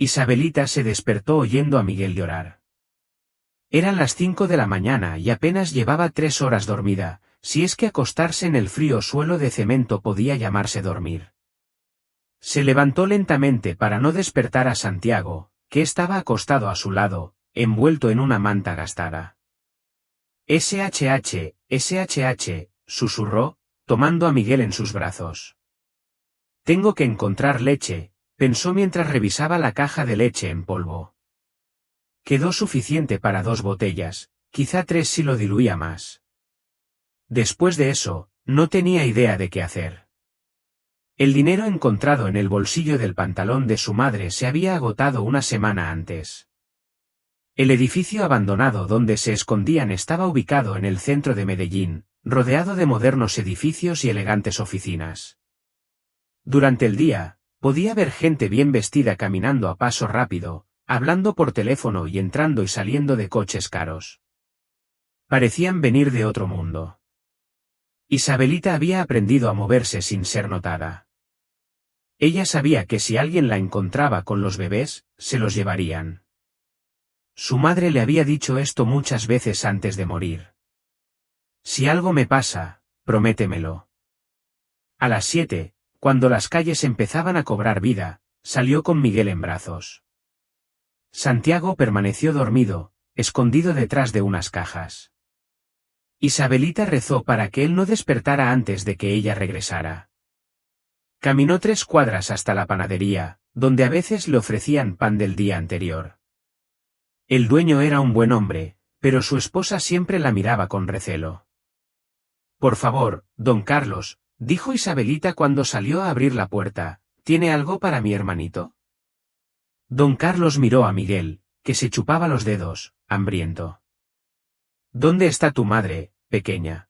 Isabelita se despertó oyendo a Miguel llorar. Eran las 5 de la mañana y apenas llevaba 3 horas dormida, si es que acostarse en el frío suelo de cemento podía llamarse dormir. Se levantó lentamente para no despertar a Santiago, que estaba acostado a su lado, envuelto en una manta gastada. SHH, SHH, susurró, tomando a Miguel en sus brazos. Tengo que encontrar leche, pensó mientras revisaba la caja de leche en polvo. Quedó suficiente para 2 botellas, quizá 3 si lo diluía más. Después de eso, no tenía idea de qué hacer. El dinero encontrado en el bolsillo del pantalón de su madre se había agotado una semana antes. El edificio abandonado donde se escondían estaba ubicado en el centro de Medellín, rodeado de modernos edificios y elegantes oficinas. Durante el día, podía ver gente bien vestida caminando a paso rápido, hablando por teléfono y entrando y saliendo de coches caros. Parecían venir de otro mundo. Isabelita había aprendido a moverse sin ser notada. Ella sabía que si alguien la encontraba con los bebés, se los llevarían. Su madre le había dicho esto muchas veces antes de morir. Si algo me pasa, prométemelo. A las 7, cuando las calles empezaban a cobrar vida, salió con Miguel en brazos. Santiago permaneció dormido, escondido detrás de unas cajas. Isabelita rezó para que él no despertara antes de que ella regresara. Caminó 3 cuadras hasta la panadería, donde a veces le ofrecían pan del día anterior. El dueño era un buen hombre, pero su esposa siempre la miraba con recelo. Por favor, don Carlos, dijo Isabelita cuando salió a abrir la puerta, ¿tiene algo para mi hermanito? Don Carlos miró a Miguel, que se chupaba los dedos, hambriento. ¿Dónde está tu madre, pequeña?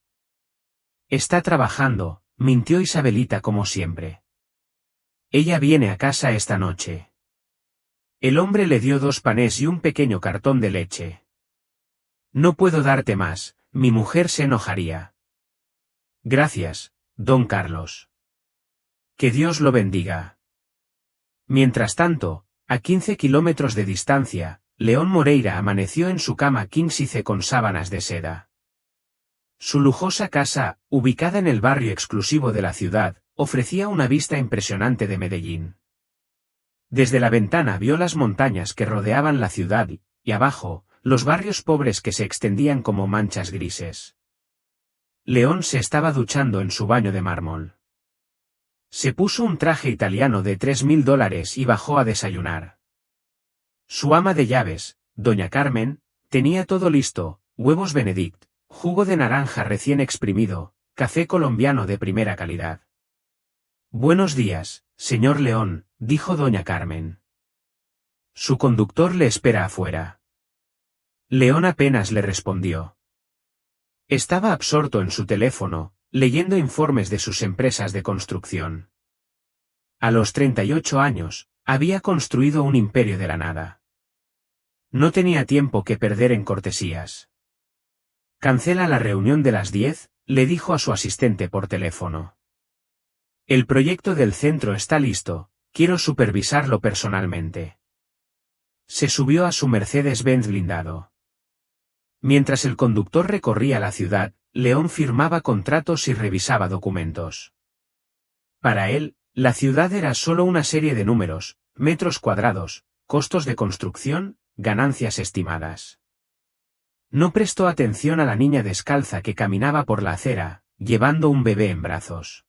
Está trabajando, mintió Isabelita como siempre. Ella viene a casa esta noche. El hombre le dio 2 panes y un pequeño cartón de leche. No puedo darte más, mi mujer se enojaría. Gracias, don Carlos. Que Dios lo bendiga. Mientras tanto, a 15 kilómetros de distancia, León Moreira amaneció en su cama quinsice con sábanas de seda. Su lujosa casa, ubicada en el barrio exclusivo de la ciudad, ofrecía una vista impresionante de Medellín. Desde la ventana vio las montañas que rodeaban la ciudad y abajo, los barrios pobres que se extendían como manchas grises. León se estaba duchando en su baño de mármol. Se puso un traje italiano de $3.000 y bajó a desayunar. Su ama de llaves, doña Carmen, tenía todo listo: huevos Benedict, jugo de naranja recién exprimido, café colombiano de primera calidad. Buenos días, señor León, dijo doña Carmen. Su conductor le espera afuera. León apenas le respondió. Estaba absorto en su teléfono, leyendo informes de sus empresas de construcción. A los 38 años, había construido un imperio de la nada. No tenía tiempo que perder en cortesías. Cancela la reunión de las 10, le dijo a su asistente por teléfono. El proyecto del centro está listo, quiero supervisarlo personalmente. Se subió a su Mercedes-Benz blindado. Mientras el conductor recorría la ciudad, León firmaba contratos y revisaba documentos. Para él, la ciudad era solo una serie de números, metros cuadrados, costos de construcción, ganancias estimadas. No prestó atención a la niña descalza que caminaba por la acera, llevando un bebé en brazos.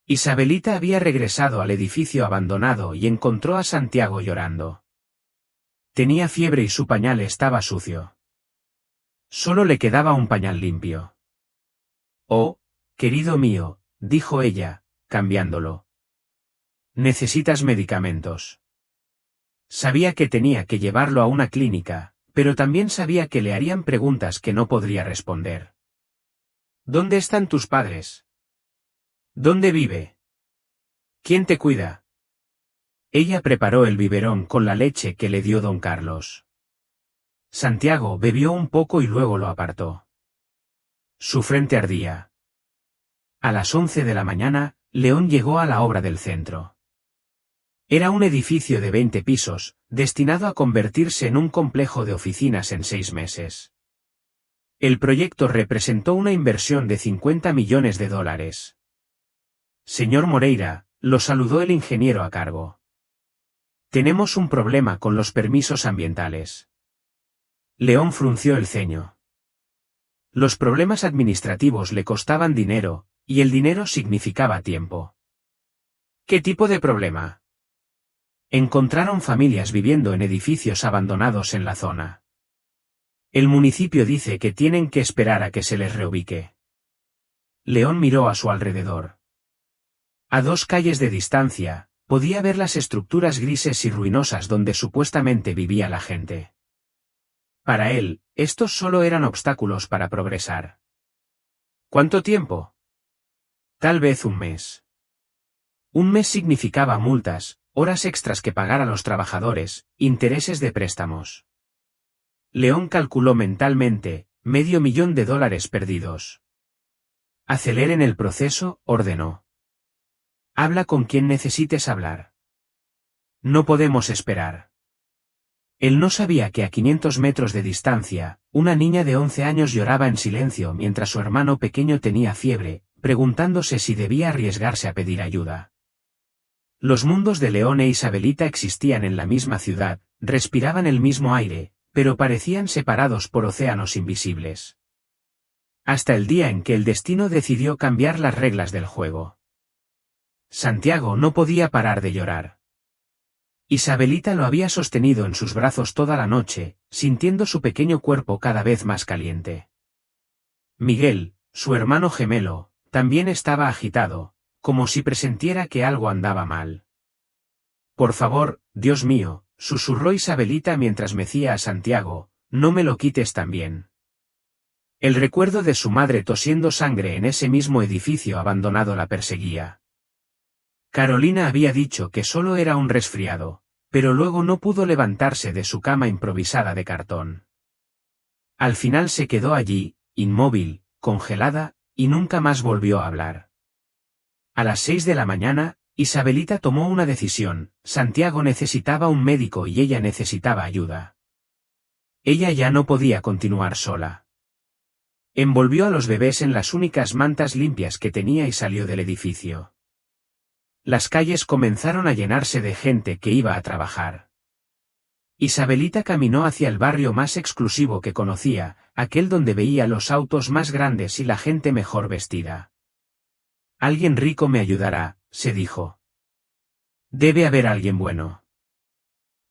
Isabelita había regresado al edificio abandonado y encontró a Santiago llorando. Tenía fiebre y su pañal estaba sucio. Solo le quedaba un pañal limpio. Oh, querido mío, dijo ella, cambiándolo. Necesitas medicamentos. Sabía que tenía que llevarlo a una clínica, pero también sabía que le harían preguntas que no podría responder. ¿Dónde están tus padres? ¿Dónde vive? ¿Quién te cuida? Ella preparó el biberón con la leche que le dio don Carlos. Santiago bebió un poco y luego lo apartó. Su frente ardía. A las 11 de la mañana, León llegó a la obra del centro. Era un edificio de 20 pisos, destinado a convertirse en un complejo de oficinas en 6 meses. El proyecto representó una inversión de $50 millones. Señor Moreira, lo saludó el ingeniero a cargo. Tenemos un problema con los permisos ambientales. León frunció el ceño. Los problemas administrativos le costaban dinero, y el dinero significaba tiempo. ¿Qué tipo de problema? Encontraron familias viviendo en edificios abandonados en la zona. El municipio dice que tienen que esperar a que se les reubique. León miró a su alrededor. A 2 calles de distancia, podía ver las estructuras grises y ruinosas donde supuestamente vivía la gente. Para él, estos solo eran obstáculos para progresar. ¿Cuánto tiempo? Tal vez un mes. Un mes significaba multas, horas extras que pagar a los trabajadores, intereses de préstamos. León calculó mentalmente, $500,000 perdidos. Aceleren el proceso, ordenó. Habla con quien necesites hablar. No podemos esperar. Él no sabía que a 500 metros de distancia, una niña de 11 años lloraba en silencio mientras su hermano pequeño tenía fiebre, preguntándose si debía arriesgarse a pedir ayuda. Los mundos de León e Isabelita existían en la misma ciudad, respiraban el mismo aire, pero parecían separados por océanos invisibles. Hasta el día en que el destino decidió cambiar las reglas del juego. Santiago no podía parar de llorar. Isabelita lo había sostenido en sus brazos toda la noche, sintiendo su pequeño cuerpo cada vez más caliente. Miguel, su hermano gemelo, también estaba agitado, como si presintiera que algo andaba mal. Por favor, Dios mío, susurró Isabelita mientras mecía a Santiago, no me lo quites también. El recuerdo de su madre tosiendo sangre en ese mismo edificio abandonado la perseguía. Carolina había dicho que solo era un resfriado, pero luego no pudo levantarse de su cama improvisada de cartón. Al final se quedó allí, inmóvil, congelada, y nunca más volvió a hablar. A las 6 de la mañana, Isabelita tomó una decisión: Santiago necesitaba un médico y ella necesitaba ayuda. Ella ya no podía continuar sola. Envolvió a los bebés en las únicas mantas limpias que tenía y salió del edificio. Las calles comenzaron a llenarse de gente que iba a trabajar. Isabelita caminó hacia el barrio más exclusivo que conocía, aquel donde veía los autos más grandes y la gente mejor vestida. Alguien rico me ayudará, se dijo. Debe haber alguien bueno.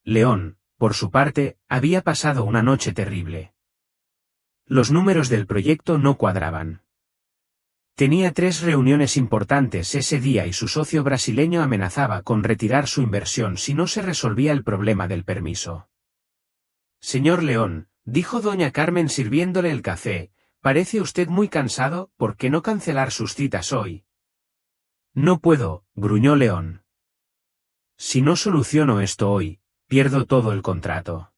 León, por su parte, había pasado una noche terrible. Los números del proyecto no cuadraban. Tenía 3 reuniones importantes ese día y su socio brasileño amenazaba con retirar su inversión si no se resolvía el problema del permiso. Señor León, dijo doña Carmen sirviéndole el café, parece usted muy cansado, ¿por qué no cancelar sus citas hoy? No puedo, gruñó León. Si no soluciono esto hoy, pierdo todo el contrato.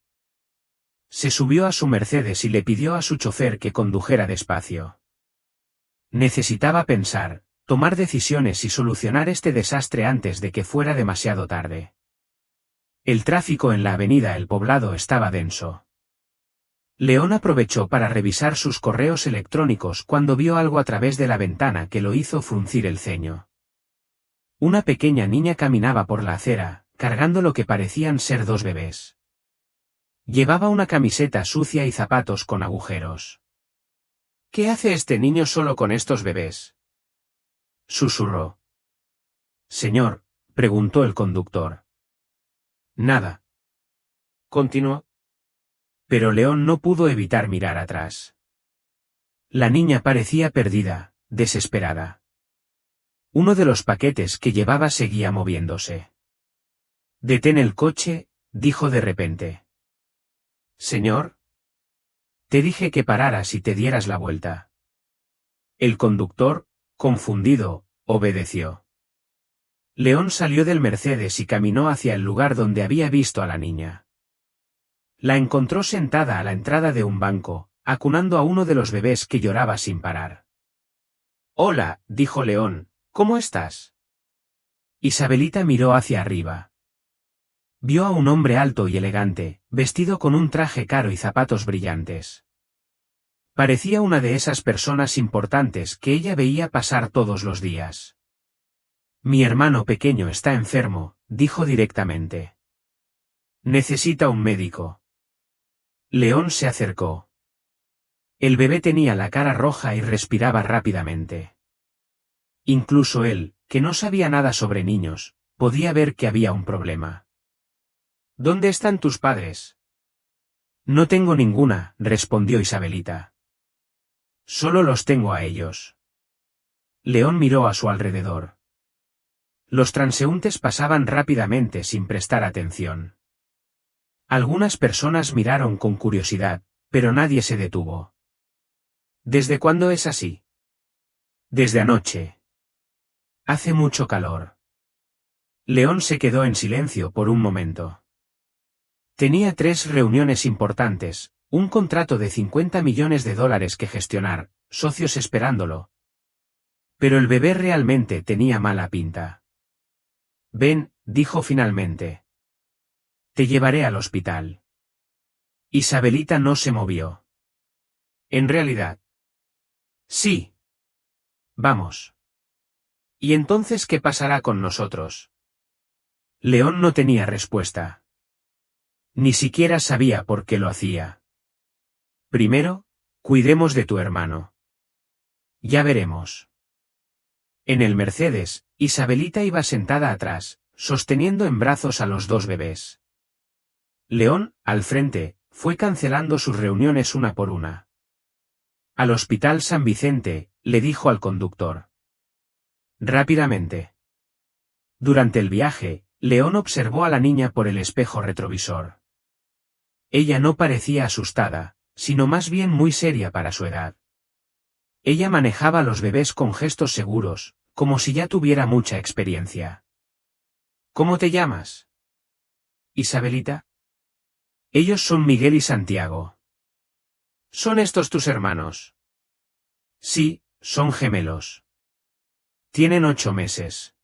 Se subió a su Mercedes y le pidió a su chofer que condujera despacio. Necesitaba pensar, tomar decisiones y solucionar este desastre antes de que fuera demasiado tarde. El tráfico en la avenida El Poblado estaba denso. León aprovechó para revisar sus correos electrónicos cuando vio algo a través de la ventana que lo hizo fruncir el ceño. Una pequeña niña caminaba por la acera, cargando lo que parecían ser 2 bebés. Llevaba una camiseta sucia y zapatos con agujeros. ¿Qué hace este niño solo con estos bebés? Susurró. Señor, preguntó el conductor. Nada. Continuó. Pero León no pudo evitar mirar atrás. La niña parecía perdida, desesperada. Uno de los paquetes que llevaba seguía moviéndose. Detén el coche, dijo de repente. Señor. Te dije que pararas y te dieras la vuelta. El conductor, confundido, obedeció. León salió del Mercedes y caminó hacia el lugar donde había visto a la niña. La encontró sentada a la entrada de un banco, acunando a uno de los bebés que lloraba sin parar. Hola, dijo León, ¿cómo estás? Isabelita miró hacia arriba. Vio a un hombre alto y elegante, vestido con un traje caro y zapatos brillantes. Parecía una de esas personas importantes que ella veía pasar todos los días. Mi hermano pequeño está enfermo, dijo directamente. Necesita un médico. León se acercó. El bebé tenía la cara roja y respiraba rápidamente. Incluso él, que no sabía nada sobre niños, podía ver que había un problema. ¿Dónde están tus padres? No tengo ninguna, respondió Isabelita. Solo los tengo a ellos. León miró a su alrededor. Los transeúntes pasaban rápidamente sin prestar atención. Algunas personas miraron con curiosidad, pero nadie se detuvo. ¿Desde cuándo es así? Desde anoche. Hace mucho calor. León se quedó en silencio por un momento. Tenía 3 reuniones importantes, un contrato de $50 millones que gestionar, socios esperándolo. Pero el bebé realmente tenía mala pinta. Ven, dijo finalmente. Te llevaré al hospital. Isabelita no se movió. En realidad. Sí. Vamos. ¿Y entonces qué pasará con nosotros? León no tenía respuesta. Ni siquiera sabía por qué lo hacía. Primero, cuidemos de tu hermano. Ya veremos. En el Mercedes, Isabelita iba sentada atrás, sosteniendo en brazos a los 2 bebés. León, al frente, fue cancelando sus reuniones una por una. Al Hospital San Vicente, le dijo al conductor. Rápidamente. Durante el viaje, León observó a la niña por el espejo retrovisor. Ella no parecía asustada, sino más bien muy seria para su edad. Ella manejaba a los bebés con gestos seguros, como si ya tuviera mucha experiencia. ¿Cómo te llamas? Isabelita. Ellos son Miguel y Santiago. ¿Son estos tus hermanos? Sí, son gemelos. Tienen 8 meses.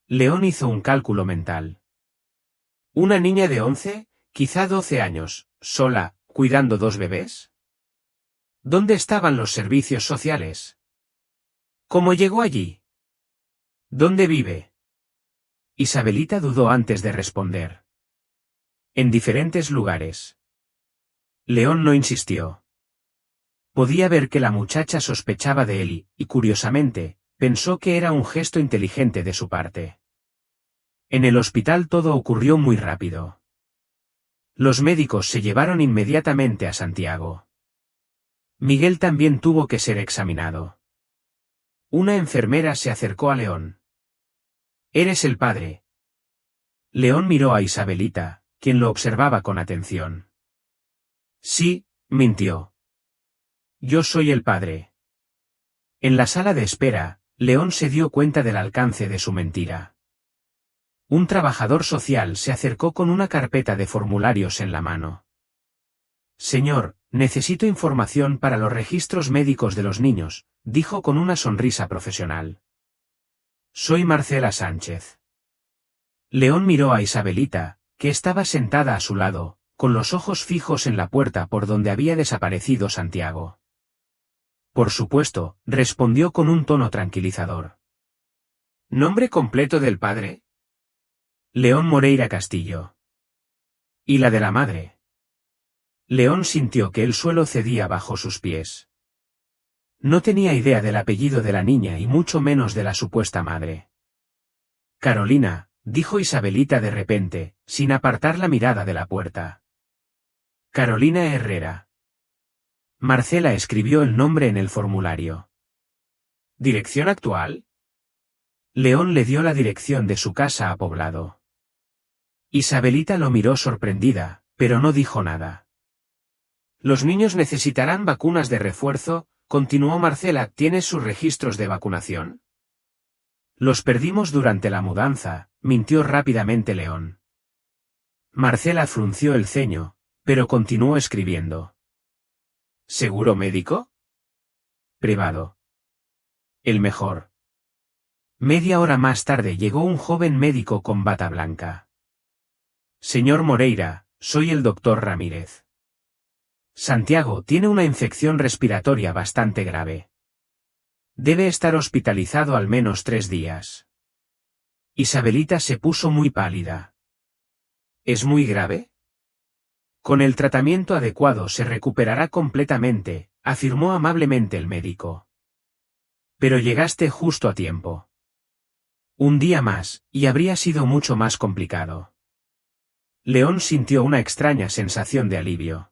León hizo un cálculo mental. ¿Una niña de 11, quizá 12 años, sola, cuidando 2 bebés? ¿Dónde estaban los servicios sociales? ¿Cómo llegó allí? ¿Dónde vive? Isabelita dudó antes de responder. En diferentes lugares. León no insistió. Podía ver que la muchacha sospechaba de él y, curiosamente, pensó que era un gesto inteligente de su parte. En el hospital todo ocurrió muy rápido. Los médicos se llevaron inmediatamente a Santiago. Miguel también tuvo que ser examinado. Una enfermera se acercó a León. «Eres el padre». León miró a Isabelita, quien lo observaba con atención. «Sí», mintió. «Yo soy el padre». En la sala de espera, León se dio cuenta del alcance de su mentira. Un trabajador social se acercó con una carpeta de formularios en la mano. «Señor, necesito información para los registros médicos de los niños», dijo con una sonrisa profesional. «Soy Marcela Sánchez». León miró a Isabelita, que estaba sentada a su lado, con los ojos fijos en la puerta por donde había desaparecido Santiago. «Por supuesto», respondió con un tono tranquilizador. «¿Nombre completo del padre?» «León Moreira Castillo». «¿Y la de la madre?» León sintió que el suelo cedía bajo sus pies. No tenía idea del apellido de la niña y mucho menos de la supuesta madre. «Carolina», dijo Isabelita de repente, sin apartar la mirada de la puerta. «Carolina Herrera». Marcela escribió el nombre en el formulario. «¿Dirección actual?» León le dio la dirección de su casa a Poblado. Isabelita lo miró sorprendida, pero no dijo nada. «Los niños necesitarán vacunas de refuerzo», continuó Marcela. «¿Tienes sus registros de vacunación?» «Los perdimos durante la mudanza», mintió rápidamente León. Marcela frunció el ceño, pero continuó escribiendo. «¿Seguro médico?» «Privado». «El mejor». Media hora más tarde llegó un joven médico con bata blanca. Señor Moreira, soy el doctor Ramírez. Santiago tiene una infección respiratoria bastante grave. Debe estar hospitalizado al menos 3 días. Isabelita se puso muy pálida. ¿Es muy grave? Con el tratamiento adecuado se recuperará completamente, afirmó amablemente el médico. Pero llegaste justo a tiempo. Un día más, y habría sido mucho más complicado. León sintió una extraña sensación de alivio.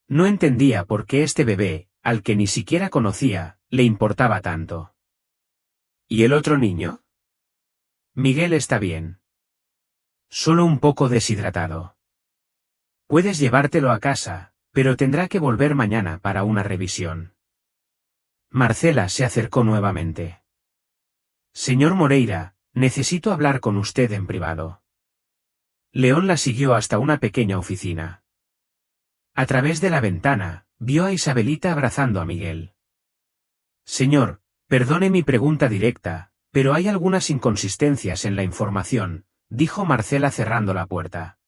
No entendía por qué este bebé, al que ni siquiera conocía, le importaba tanto. ¿Y el otro niño? Miguel está bien. Solo un poco deshidratado. Puedes llevártelo a casa, pero tendrá que volver mañana para una revisión. Marcela se acercó nuevamente. Señor Moreira, necesito hablar con usted en privado. León la siguió hasta una pequeña oficina. A través de la ventana, vio a Isabelita abrazando a Miguel. Señor, perdone mi pregunta directa, pero hay algunas inconsistencias en la información, dijo Marcela cerrando la puerta.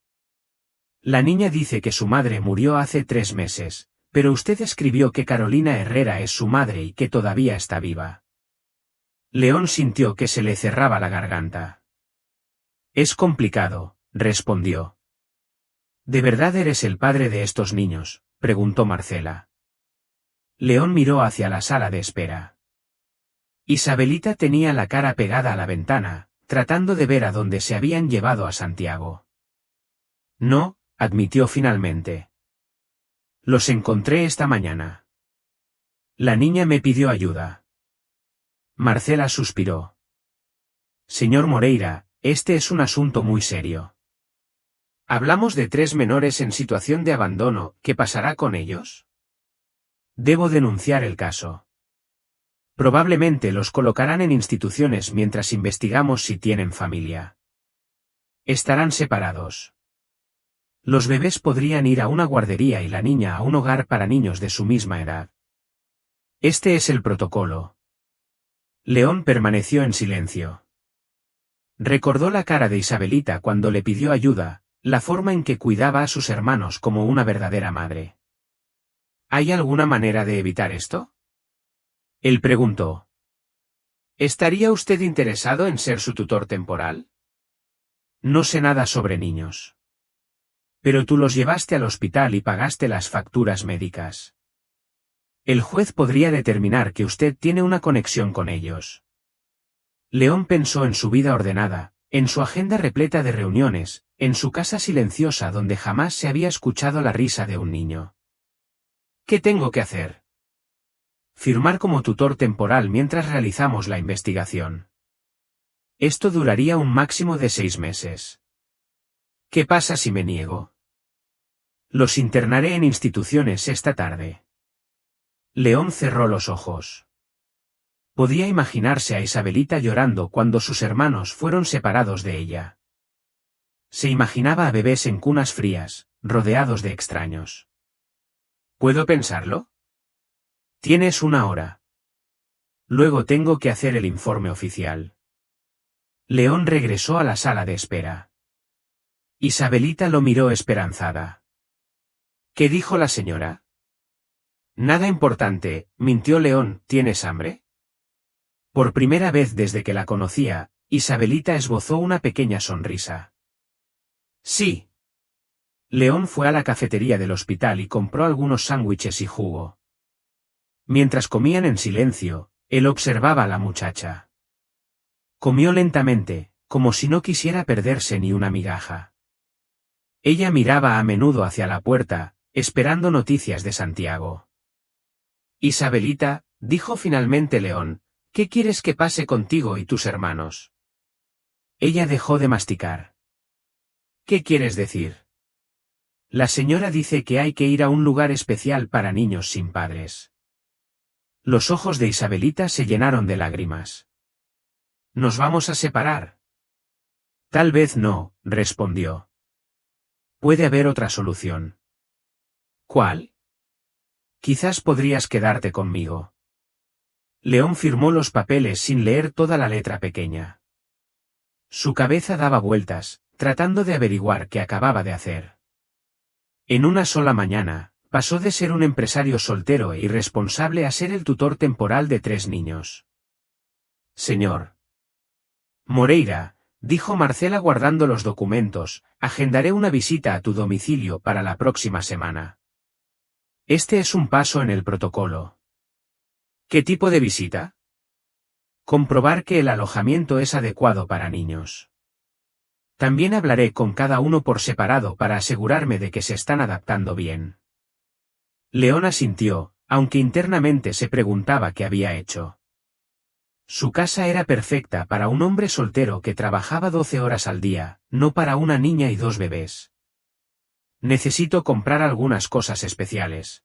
La niña dice que su madre murió hace 3 meses, pero usted escribió que Carolina Herrera es su madre y que todavía está viva. León sintió que se le cerraba la garganta. Es complicado, respondió. ¿De verdad eres el padre de estos niños?, preguntó Marcela. León miró hacia la sala de espera. Isabelita tenía la cara pegada a la ventana, tratando de ver a dónde se habían llevado a Santiago. No, admitió finalmente. Los encontré esta mañana. La niña me pidió ayuda. Marcela suspiró. Señor Moreira, este es un asunto muy serio. Hablamos de 3 menores en situación de abandono, ¿qué pasará con ellos? Debo denunciar el caso. Probablemente los colocarán en instituciones mientras investigamos si tienen familia. Estarán separados. Los bebés podrían ir a una guardería y la niña a un hogar para niños de su misma edad. Este es el protocolo. León permaneció en silencio. Recordó la cara de Isabelita cuando le pidió ayuda, la forma en que cuidaba a sus hermanos como una verdadera madre. ¿Hay alguna manera de evitar esto? Él preguntó. ¿Estaría usted interesado en ser su tutor temporal? No sé nada sobre niños. Pero tú los llevaste al hospital y pagaste las facturas médicas. El juez podría determinar que usted tiene una conexión con ellos. León pensó en su vida ordenada, en su agenda repleta de reuniones, en su casa silenciosa donde jamás se había escuchado la risa de un niño. ¿Qué tengo que hacer? Firmar como tutor temporal mientras realizamos la investigación. Esto duraría un máximo de 6 meses. ¿Qué pasa si me niego? Los internaré en instituciones esta tarde. León cerró los ojos. Podía imaginarse a Isabelita llorando cuando sus hermanos fueron separados de ella. Se imaginaba a bebés en cunas frías, rodeados de extraños. ¿Puedo pensarlo? Tienes 1 hora. Luego tengo que hacer el informe oficial. León regresó a la sala de espera. Isabelita lo miró esperanzada. ¿Qué dijo la señora? Nada importante, mintió León, ¿tienes hambre? Por primera vez desde que la conocía, Isabelita esbozó una pequeña sonrisa. Sí. León fue a la cafetería del hospital y compró algunos sándwiches y jugo. Mientras comían en silencio, él observaba a la muchacha. Comió lentamente, como si no quisiera perderse ni una migaja. Ella miraba a menudo hacia la puerta, esperando noticias de Santiago. Isabelita, dijo finalmente León, ¿qué quieres que pase contigo y tus hermanos? Ella dejó de masticar. ¿Qué quieres decir? La señora dice que hay que ir a un lugar especial para niños sin padres. Los ojos de Isabelita se llenaron de lágrimas. ¿Nos vamos a separar? Tal vez no, respondió. Puede haber otra solución. ¿Cuál? Quizás podrías quedarte conmigo. León firmó los papeles sin leer toda la letra pequeña. Su cabeza daba vueltas, tratando de averiguar qué acababa de hacer. En una sola mañana, pasó de ser un empresario soltero e irresponsable a ser el tutor temporal de 3 niños. Señor Moreira, dijo Marcela guardando los documentos, agendaré una visita a tu domicilio para la próxima semana. Este es un paso en el protocolo. ¿Qué tipo de visita? Comprobar que el alojamiento es adecuado para niños. También hablaré con cada uno por separado para asegurarme de que se están adaptando bien. León asintió, aunque internamente se preguntaba qué había hecho. Su casa era perfecta para un hombre soltero que trabajaba 12 horas al día, no para una niña y 2 bebés. Necesito comprar algunas cosas especiales.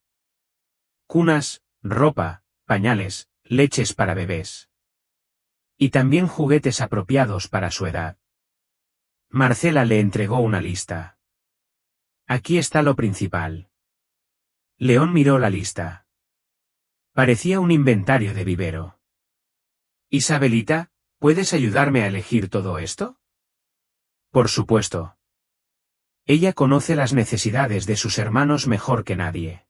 Cunas, ropa, pañales, leches para bebés. Y también juguetes apropiados para su edad. Marcela le entregó una lista. Aquí está lo principal. León miró la lista. Parecía un inventario de vivero. Isabelita, ¿puedes ayudarme a elegir todo esto? Por supuesto. Ella conoce las necesidades de sus hermanos mejor que nadie.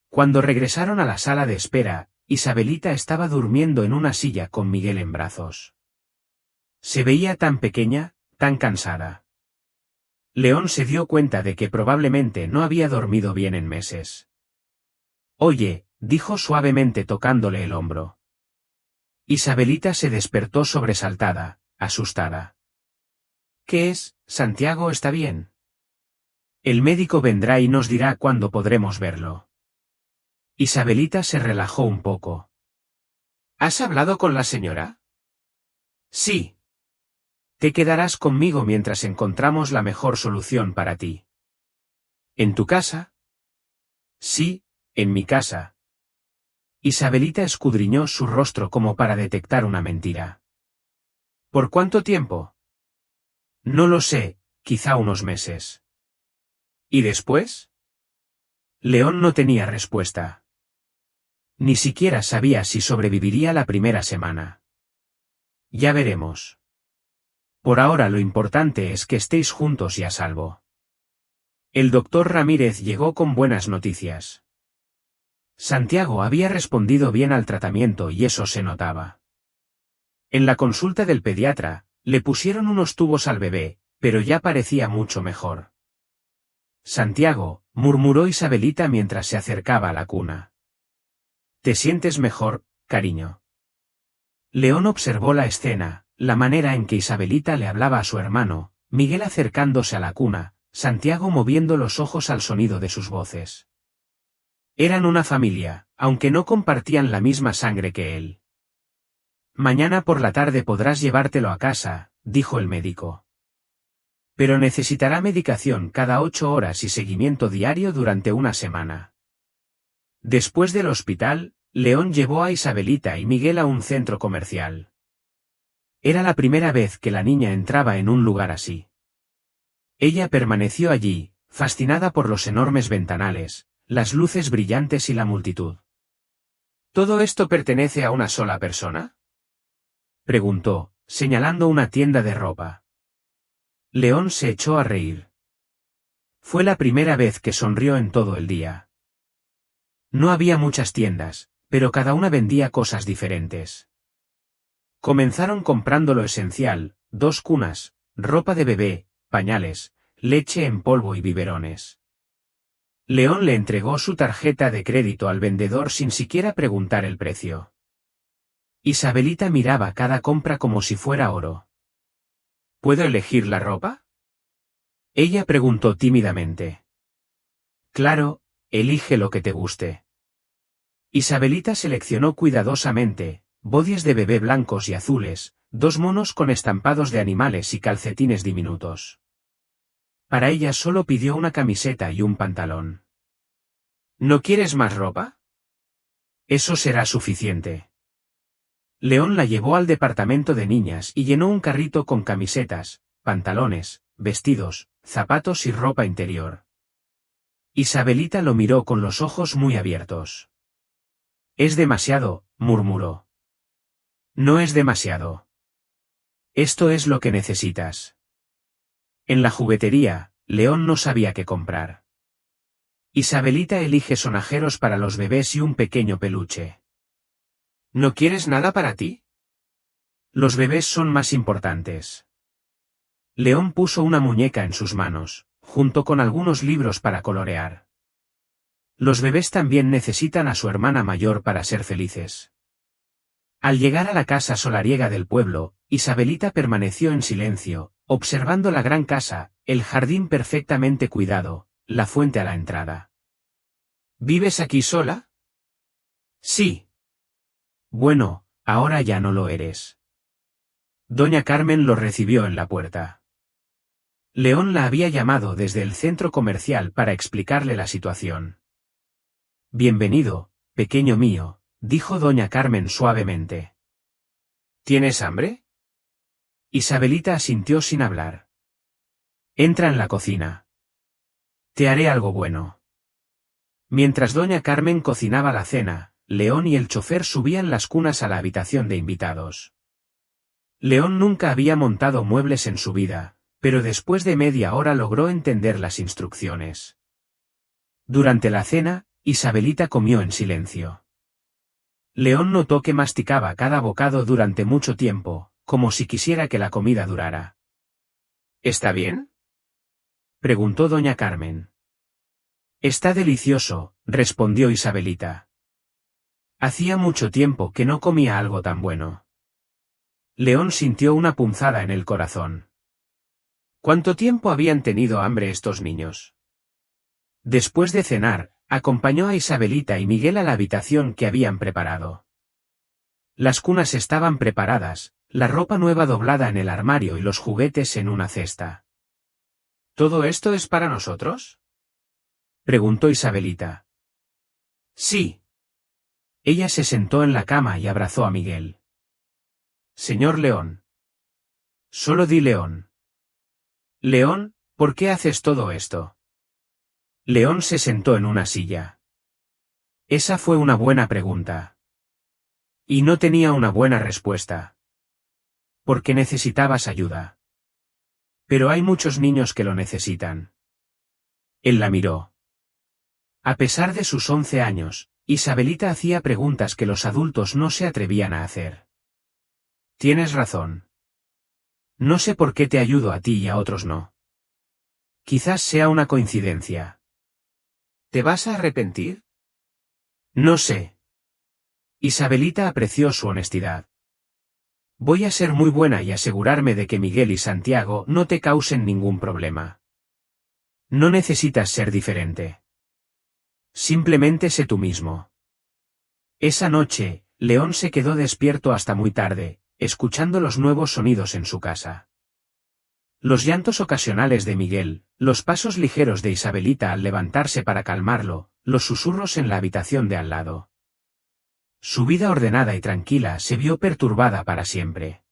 Cuando regresaron a la sala de espera, Isabelita estaba durmiendo en una silla con Miguel en brazos. Se veía tan pequeña, tan cansada. León se dio cuenta de que probablemente no había dormido bien en meses. Oye, dijo suavemente tocándole el hombro. Isabelita se despertó sobresaltada, asustada. ¿Qué es, Santiago está bien? El médico vendrá y nos dirá cuándo podremos verlo. Isabelita se relajó un poco. ¿Has hablado con la señora? Sí. Te quedarás conmigo mientras encontramos la mejor solución para ti. ¿En tu casa? Sí, en mi casa. Isabelita escudriñó su rostro como para detectar una mentira. ¿Por cuánto tiempo? No lo sé, quizá unos meses. ¿Y después? León no tenía respuesta. Ni siquiera sabía si sobreviviría la primera semana. Ya veremos. Por ahora lo importante es que estéis juntos y a salvo. El doctor Ramírez llegó con buenas noticias. Santiago había respondido bien al tratamiento y eso se notaba. En la consulta del pediatra, le pusieron unos tubos al bebé, pero ya parecía mucho mejor. Santiago, murmuró Isabelita mientras se acercaba a la cuna. ¿Te sientes mejor, cariño? León observó la escena, la manera en que Isabelita le hablaba a su hermano, Miguel acercándose a la cuna, Santiago moviendo los ojos al sonido de sus voces. Eran una familia, aunque no compartían la misma sangre que él. Mañana por la tarde podrás llevártelo a casa, dijo el médico. Pero necesitará medicación cada 8 horas y seguimiento diario durante una semana. Después del hospital, León llevó a Isabelita y Miguel a un centro comercial. Era la primera vez que la niña entraba en un lugar así. Ella permaneció allí, fascinada por los enormes ventanales, las luces brillantes y la multitud. ¿Todo esto pertenece a una sola persona? Preguntó, señalando una tienda de ropa. León se echó a reír. Fue la primera vez que sonrió en todo el día. No había muchas tiendas, pero cada una vendía cosas diferentes. Comenzaron comprando lo esencial, 2 cunas, ropa de bebé, pañales, leche en polvo y biberones. León le entregó su tarjeta de crédito al vendedor sin siquiera preguntar el precio. Isabelita miraba cada compra como si fuera oro. ¿Puedo elegir la ropa? Ella preguntó tímidamente. Claro, elige lo que te guste. Isabelita seleccionó cuidadosamente, bodies de bebé blancos y azules, 2 monos con estampados de animales y calcetines diminutos. Para ella solo pidió una camiseta y un pantalón. ¿No quieres más ropa? Eso será suficiente. León la llevó al departamento de niñas y llenó un carrito con camisetas, pantalones, vestidos, zapatos y ropa interior. Isabelita lo miró con los ojos muy abiertos. Es demasiado, murmuró. No es demasiado. Esto es lo que necesitas. En la juguetería, León no sabía qué comprar. Isabelita elige sonajeros para los bebés y un pequeño peluche. ¿No quieres nada para ti? Los bebés son más importantes. León puso una muñeca en sus manos, junto con algunos libros para colorear. Los bebés también necesitan a su hermana mayor para ser felices. Al llegar a la casa solariega del pueblo, Isabelita permaneció en silencio, observando la gran casa, el jardín perfectamente cuidado, la fuente a la entrada. ¿Vives aquí sola? Sí. Bueno, ahora ya no lo eres. Doña Carmen lo recibió en la puerta. León la había llamado desde el centro comercial para explicarle la situación. Bienvenido, pequeño mío, dijo doña Carmen suavemente. ¿Tienes hambre? Isabelita asintió sin hablar. Entra en la cocina. Te haré algo bueno. Mientras doña Carmen cocinaba la cena, León y el chofer subían las cunas a la habitación de invitados. León nunca había montado muebles en su vida, pero después de media hora logró entender las instrucciones. Durante la cena, Isabelita comió en silencio. León notó que masticaba cada bocado durante mucho tiempo, como si quisiera que la comida durara. ¿Está bien?, preguntó doña Carmen. Está delicioso, respondió Isabelita. Hacía mucho tiempo que no comía algo tan bueno. León sintió una punzada en el corazón. ¿Cuánto tiempo habían tenido hambre estos niños? Después de cenar, acompañó a Isabelita y Miguel a la habitación que habían preparado. Las cunas estaban preparadas, la ropa nueva doblada en el armario y los juguetes en una cesta. ¿Todo esto es para nosotros?, preguntó Isabelita. Sí. Ella se sentó en la cama y abrazó a Miguel. Señor León. Solo di León. León, ¿por qué haces todo esto? León se sentó en una silla. Esa fue una buena pregunta. Y no tenía una buena respuesta. Porque necesitabas ayuda. Pero hay muchos niños que lo necesitan. Él la miró. A pesar de sus 11 años, Isabelita hacía preguntas que los adultos no se atrevían a hacer. Tienes razón. No sé por qué te ayudo a ti y a otros no. Quizás sea una coincidencia. ¿Te vas a arrepentir? No sé. Isabelita apreció su honestidad. Voy a ser muy buena y asegurarme de que Miguel y Santiago no te causen ningún problema. No necesitas ser diferente. Simplemente sé tú mismo. Esa noche, León se quedó despierto hasta muy tarde, escuchando los nuevos sonidos en su casa. Los llantos ocasionales de Miguel, los pasos ligeros de Isabelita al levantarse para calmarlo, los susurros en la habitación de al lado. Su vida ordenada y tranquila se vio perturbada para siempre.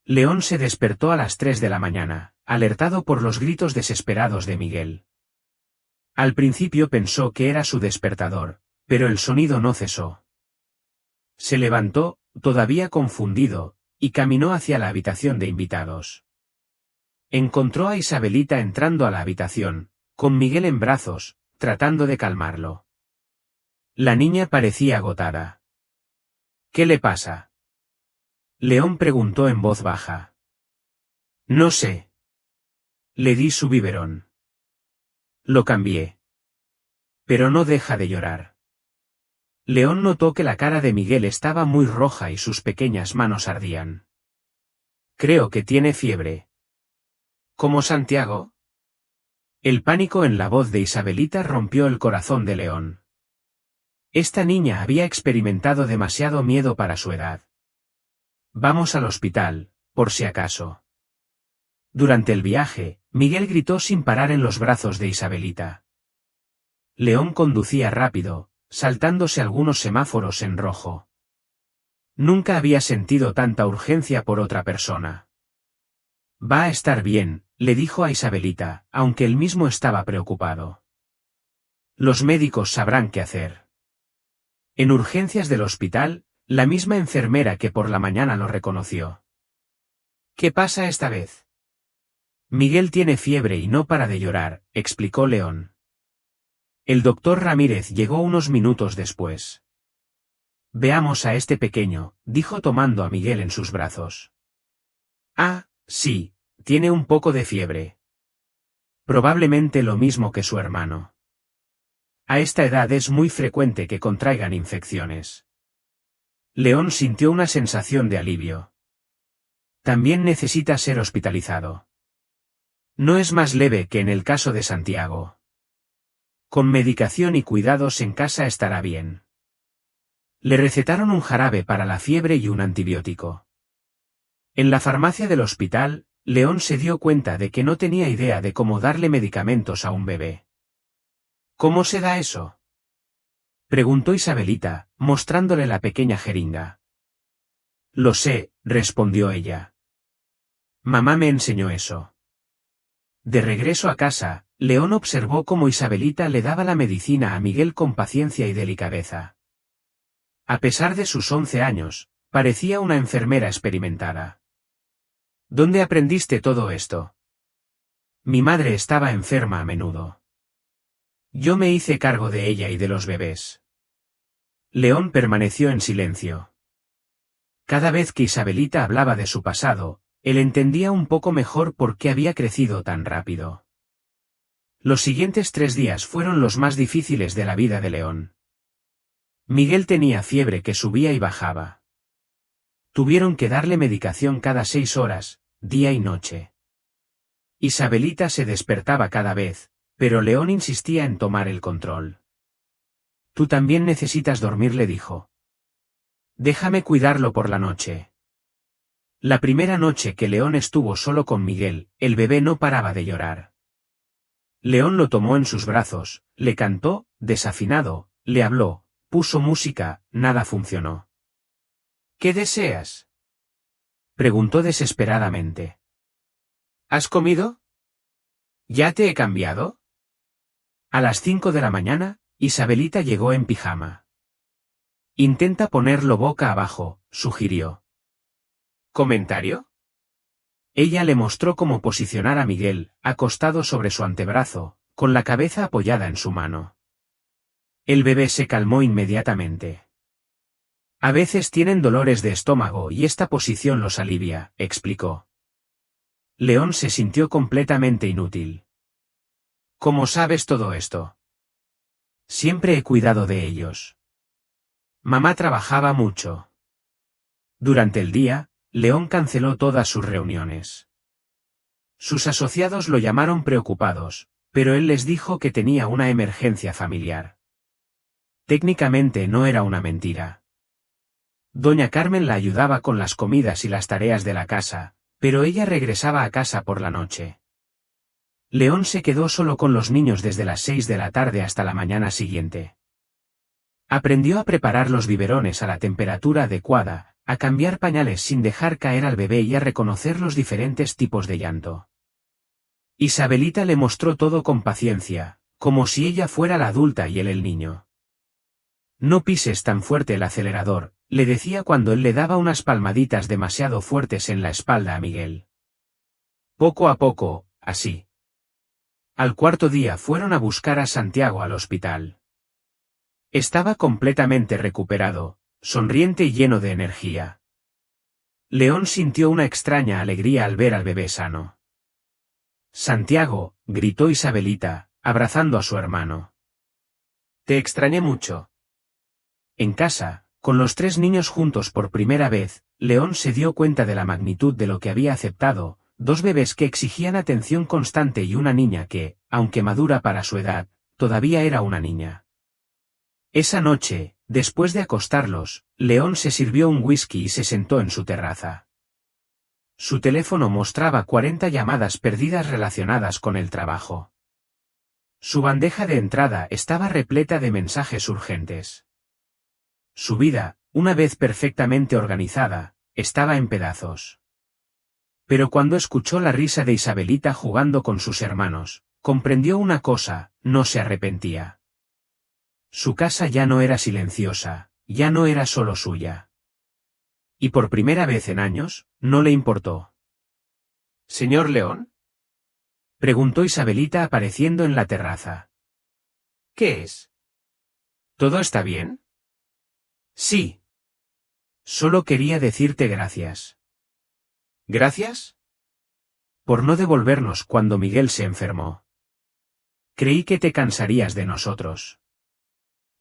León se despertó a las 3 de la mañana, alertado por los gritos desesperados de Miguel. Al principio pensó que era su despertador, pero el sonido no cesó. Se levantó, todavía confundido, y caminó hacia la habitación de invitados. Encontró a Isabelita entrando a la habitación, con Miguel en brazos, tratando de calmarlo. La niña parecía agotada. ¿Qué le pasa?, León preguntó en voz baja. No sé. Le di su biberón. Lo cambié. Pero no deja de llorar. León notó que la cara de Miguel estaba muy roja y sus pequeñas manos ardían. Creo que tiene fiebre. ¿Como Santiago? El pánico en la voz de Isabelita rompió el corazón de León. Esta niña había experimentado demasiado miedo para su edad. Vamos al hospital, por si acaso. Durante el viaje, Miguel gritó sin parar en los brazos de Isabelita. León conducía rápido, saltándose algunos semáforos en rojo. Nunca había sentido tanta urgencia por otra persona. Va a estar bien, le dijo a Isabelita, aunque él mismo estaba preocupado. Los médicos sabrán qué hacer. En urgencias del hospital, la misma enfermera que por la mañana lo reconoció. ¿Qué pasa esta vez? Miguel tiene fiebre y no para de llorar, explicó León. El doctor Ramírez llegó unos minutos después. Veamos a este pequeño, dijo tomando a Miguel en sus brazos. Ah, sí, tiene un poco de fiebre. Probablemente lo mismo que su hermano. A esta edad es muy frecuente que contraigan infecciones. León sintió una sensación de alivio. También necesita ser hospitalizado. No es más leve que en el caso de Santiago. Con medicación y cuidados en casa estará bien. Le recetaron un jarabe para la fiebre y un antibiótico. En la farmacia del hospital, León se dio cuenta de que no tenía idea de cómo darle medicamentos a un bebé. ¿Cómo se da eso?, preguntó Isabelita, mostrándole la pequeña jeringa. Lo sé, respondió ella. Mamá me enseñó eso. De regreso a casa, León observó cómo Isabelita le daba la medicina a Miguel con paciencia y delicadeza. A pesar de sus 11 años, parecía una enfermera experimentada. ¿Dónde aprendiste todo esto? Mi madre estaba enferma a menudo. Yo me hice cargo de ella y de los bebés. León permaneció en silencio. Cada vez que Isabelita hablaba de su pasado, él entendía un poco mejor por qué había crecido tan rápido. Los siguientes 3 días fueron los más difíciles de la vida de León. Miguel tenía fiebre que subía y bajaba. Tuvieron que darle medicación cada 6 horas, día y noche. Isabelita se despertaba cada vez, pero León insistía en tomar el control. Tú también necesitas dormir, le dijo. Déjame cuidarlo por la noche. La primera noche que León estuvo solo con Miguel, el bebé no paraba de llorar. León lo tomó en sus brazos, le cantó, desafinado, le habló, puso música, nada funcionó. ¿Qué deseas?, preguntó desesperadamente. ¿Has comido? ¿Ya te he cambiado? A las 5 de la mañana, Isabelita llegó en pijama. Intenta ponerlo boca abajo, sugirió. ¿Comentario? Ella le mostró cómo posicionar a Miguel, acostado sobre su antebrazo, con la cabeza apoyada en su mano. El bebé se calmó inmediatamente. A veces tienen dolores de estómago y esta posición los alivia, explicó. León se sintió completamente inútil. ¿Cómo sabes todo esto? Siempre he cuidado de ellos. Mamá trabajaba mucho. Durante el día, León canceló todas sus reuniones. Sus asociados lo llamaron preocupados, pero él les dijo que tenía una emergencia familiar. Técnicamente no era una mentira. Doña Carmen la ayudaba con las comidas y las tareas de la casa, pero ella regresaba a casa por la noche. León se quedó solo con los niños desde las 6 de la tarde hasta la mañana siguiente. Aprendió a preparar los biberones a la temperatura adecuada, a cambiar pañales sin dejar caer al bebé y a reconocer los diferentes tipos de llanto. Isabelita le mostró todo con paciencia, como si ella fuera la adulta y él el niño. No pises tan fuerte el acelerador, le decía cuando él le daba unas palmaditas demasiado fuertes en la espalda a Miguel. Poco a poco, así. Al cuarto día fueron a buscar a Santiago al hospital. Estaba completamente recuperado, sonriente y lleno de energía. León sintió una extraña alegría al ver al bebé sano. Santiago, gritó Isabelita, abrazando a su hermano. Te extrañé mucho. En casa, con los 3 niños juntos por primera vez, León se dio cuenta de la magnitud de lo que había aceptado, 2 bebés que exigían atención constante y una niña que, aunque madura para su edad, todavía era una niña. Esa noche, después de acostarlos, León se sirvió un whisky y se sentó en su terraza. Su teléfono mostraba 40 llamadas perdidas relacionadas con el trabajo. Su bandeja de entrada estaba repleta de mensajes urgentes. Su vida, una vez perfectamente organizada, estaba en pedazos. Pero cuando escuchó la risa de Isabelita jugando con sus hermanos, comprendió una cosa: no se arrepentía. Su casa ya no era silenciosa, ya no era solo suya. Y por primera vez en años, no le importó. ¿Señor León? Preguntó Isabelita apareciendo en la terraza. ¿Qué es? ¿Todo está bien? Sí. Solo quería decirte gracias. ¿Gracias? Por no devolvernos cuando Miguel se enfermó. Creí que te cansarías de nosotros.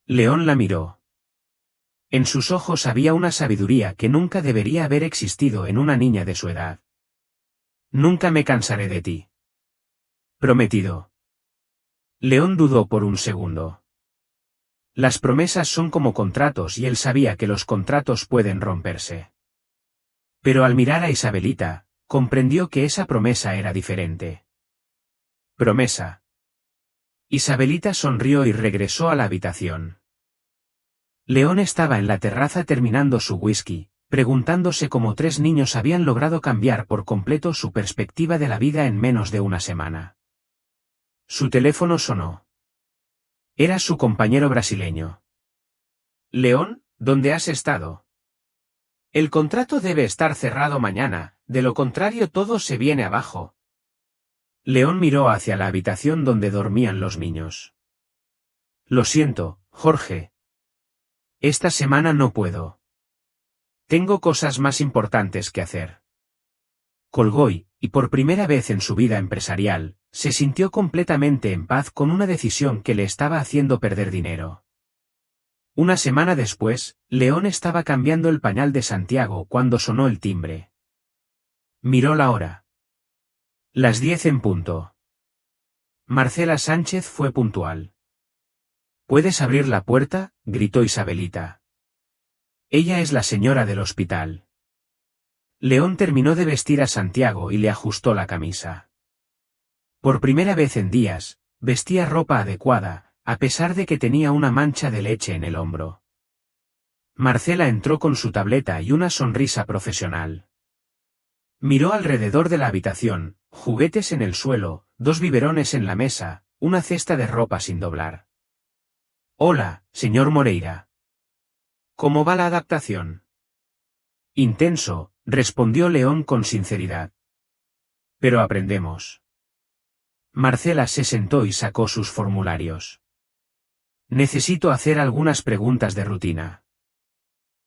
León la miró. En sus ojos había una sabiduría que nunca debería haber existido en una niña de su edad. Nunca me cansaré de ti. Prometido. León dudó por un segundo. Las promesas son como contratos y él sabía que los contratos pueden romperse. Pero al mirar a Isabelita, comprendió que esa promesa era diferente. Promesa. Isabelita sonrió y regresó a la habitación. León estaba en la terraza terminando su whisky, preguntándose cómo 3 niños habían logrado cambiar por completo su perspectiva de la vida en menos de una semana. Su teléfono sonó. Era su compañero brasileño. León, ¿dónde has estado? El contrato debe estar cerrado mañana, de lo contrario todo se viene abajo. León miró hacia la habitación donde dormían los niños. Lo siento, Jorge. Esta semana no puedo. Tengo cosas más importantes que hacer. Colgó y por primera vez en su vida empresarial, se sintió completamente en paz con una decisión que le estaba haciendo perder dinero. Una semana después, León estaba cambiando el pañal de Santiago cuando sonó el timbre. Miró la hora. Las 10 en punto. Marcela Sánchez fue puntual. ¿Puedes abrir la puerta?, gritó Isabelita. Ella es la señora del hospital. León terminó de vestir a Santiago y le ajustó la camisa. Por primera vez en días, vestía ropa adecuada, a pesar de que tenía una mancha de leche en el hombro. Marcela entró con su tableta y una sonrisa profesional. Miró alrededor de la habitación, juguetes en el suelo, 2 biberones en la mesa, una cesta de ropa sin doblar. Hola, señor Moreira. ¿Cómo va la adaptación? Intenso, respondió León con sinceridad. Pero aprendemos. Marcela se sentó y sacó sus formularios. Necesito hacer algunas preguntas de rutina.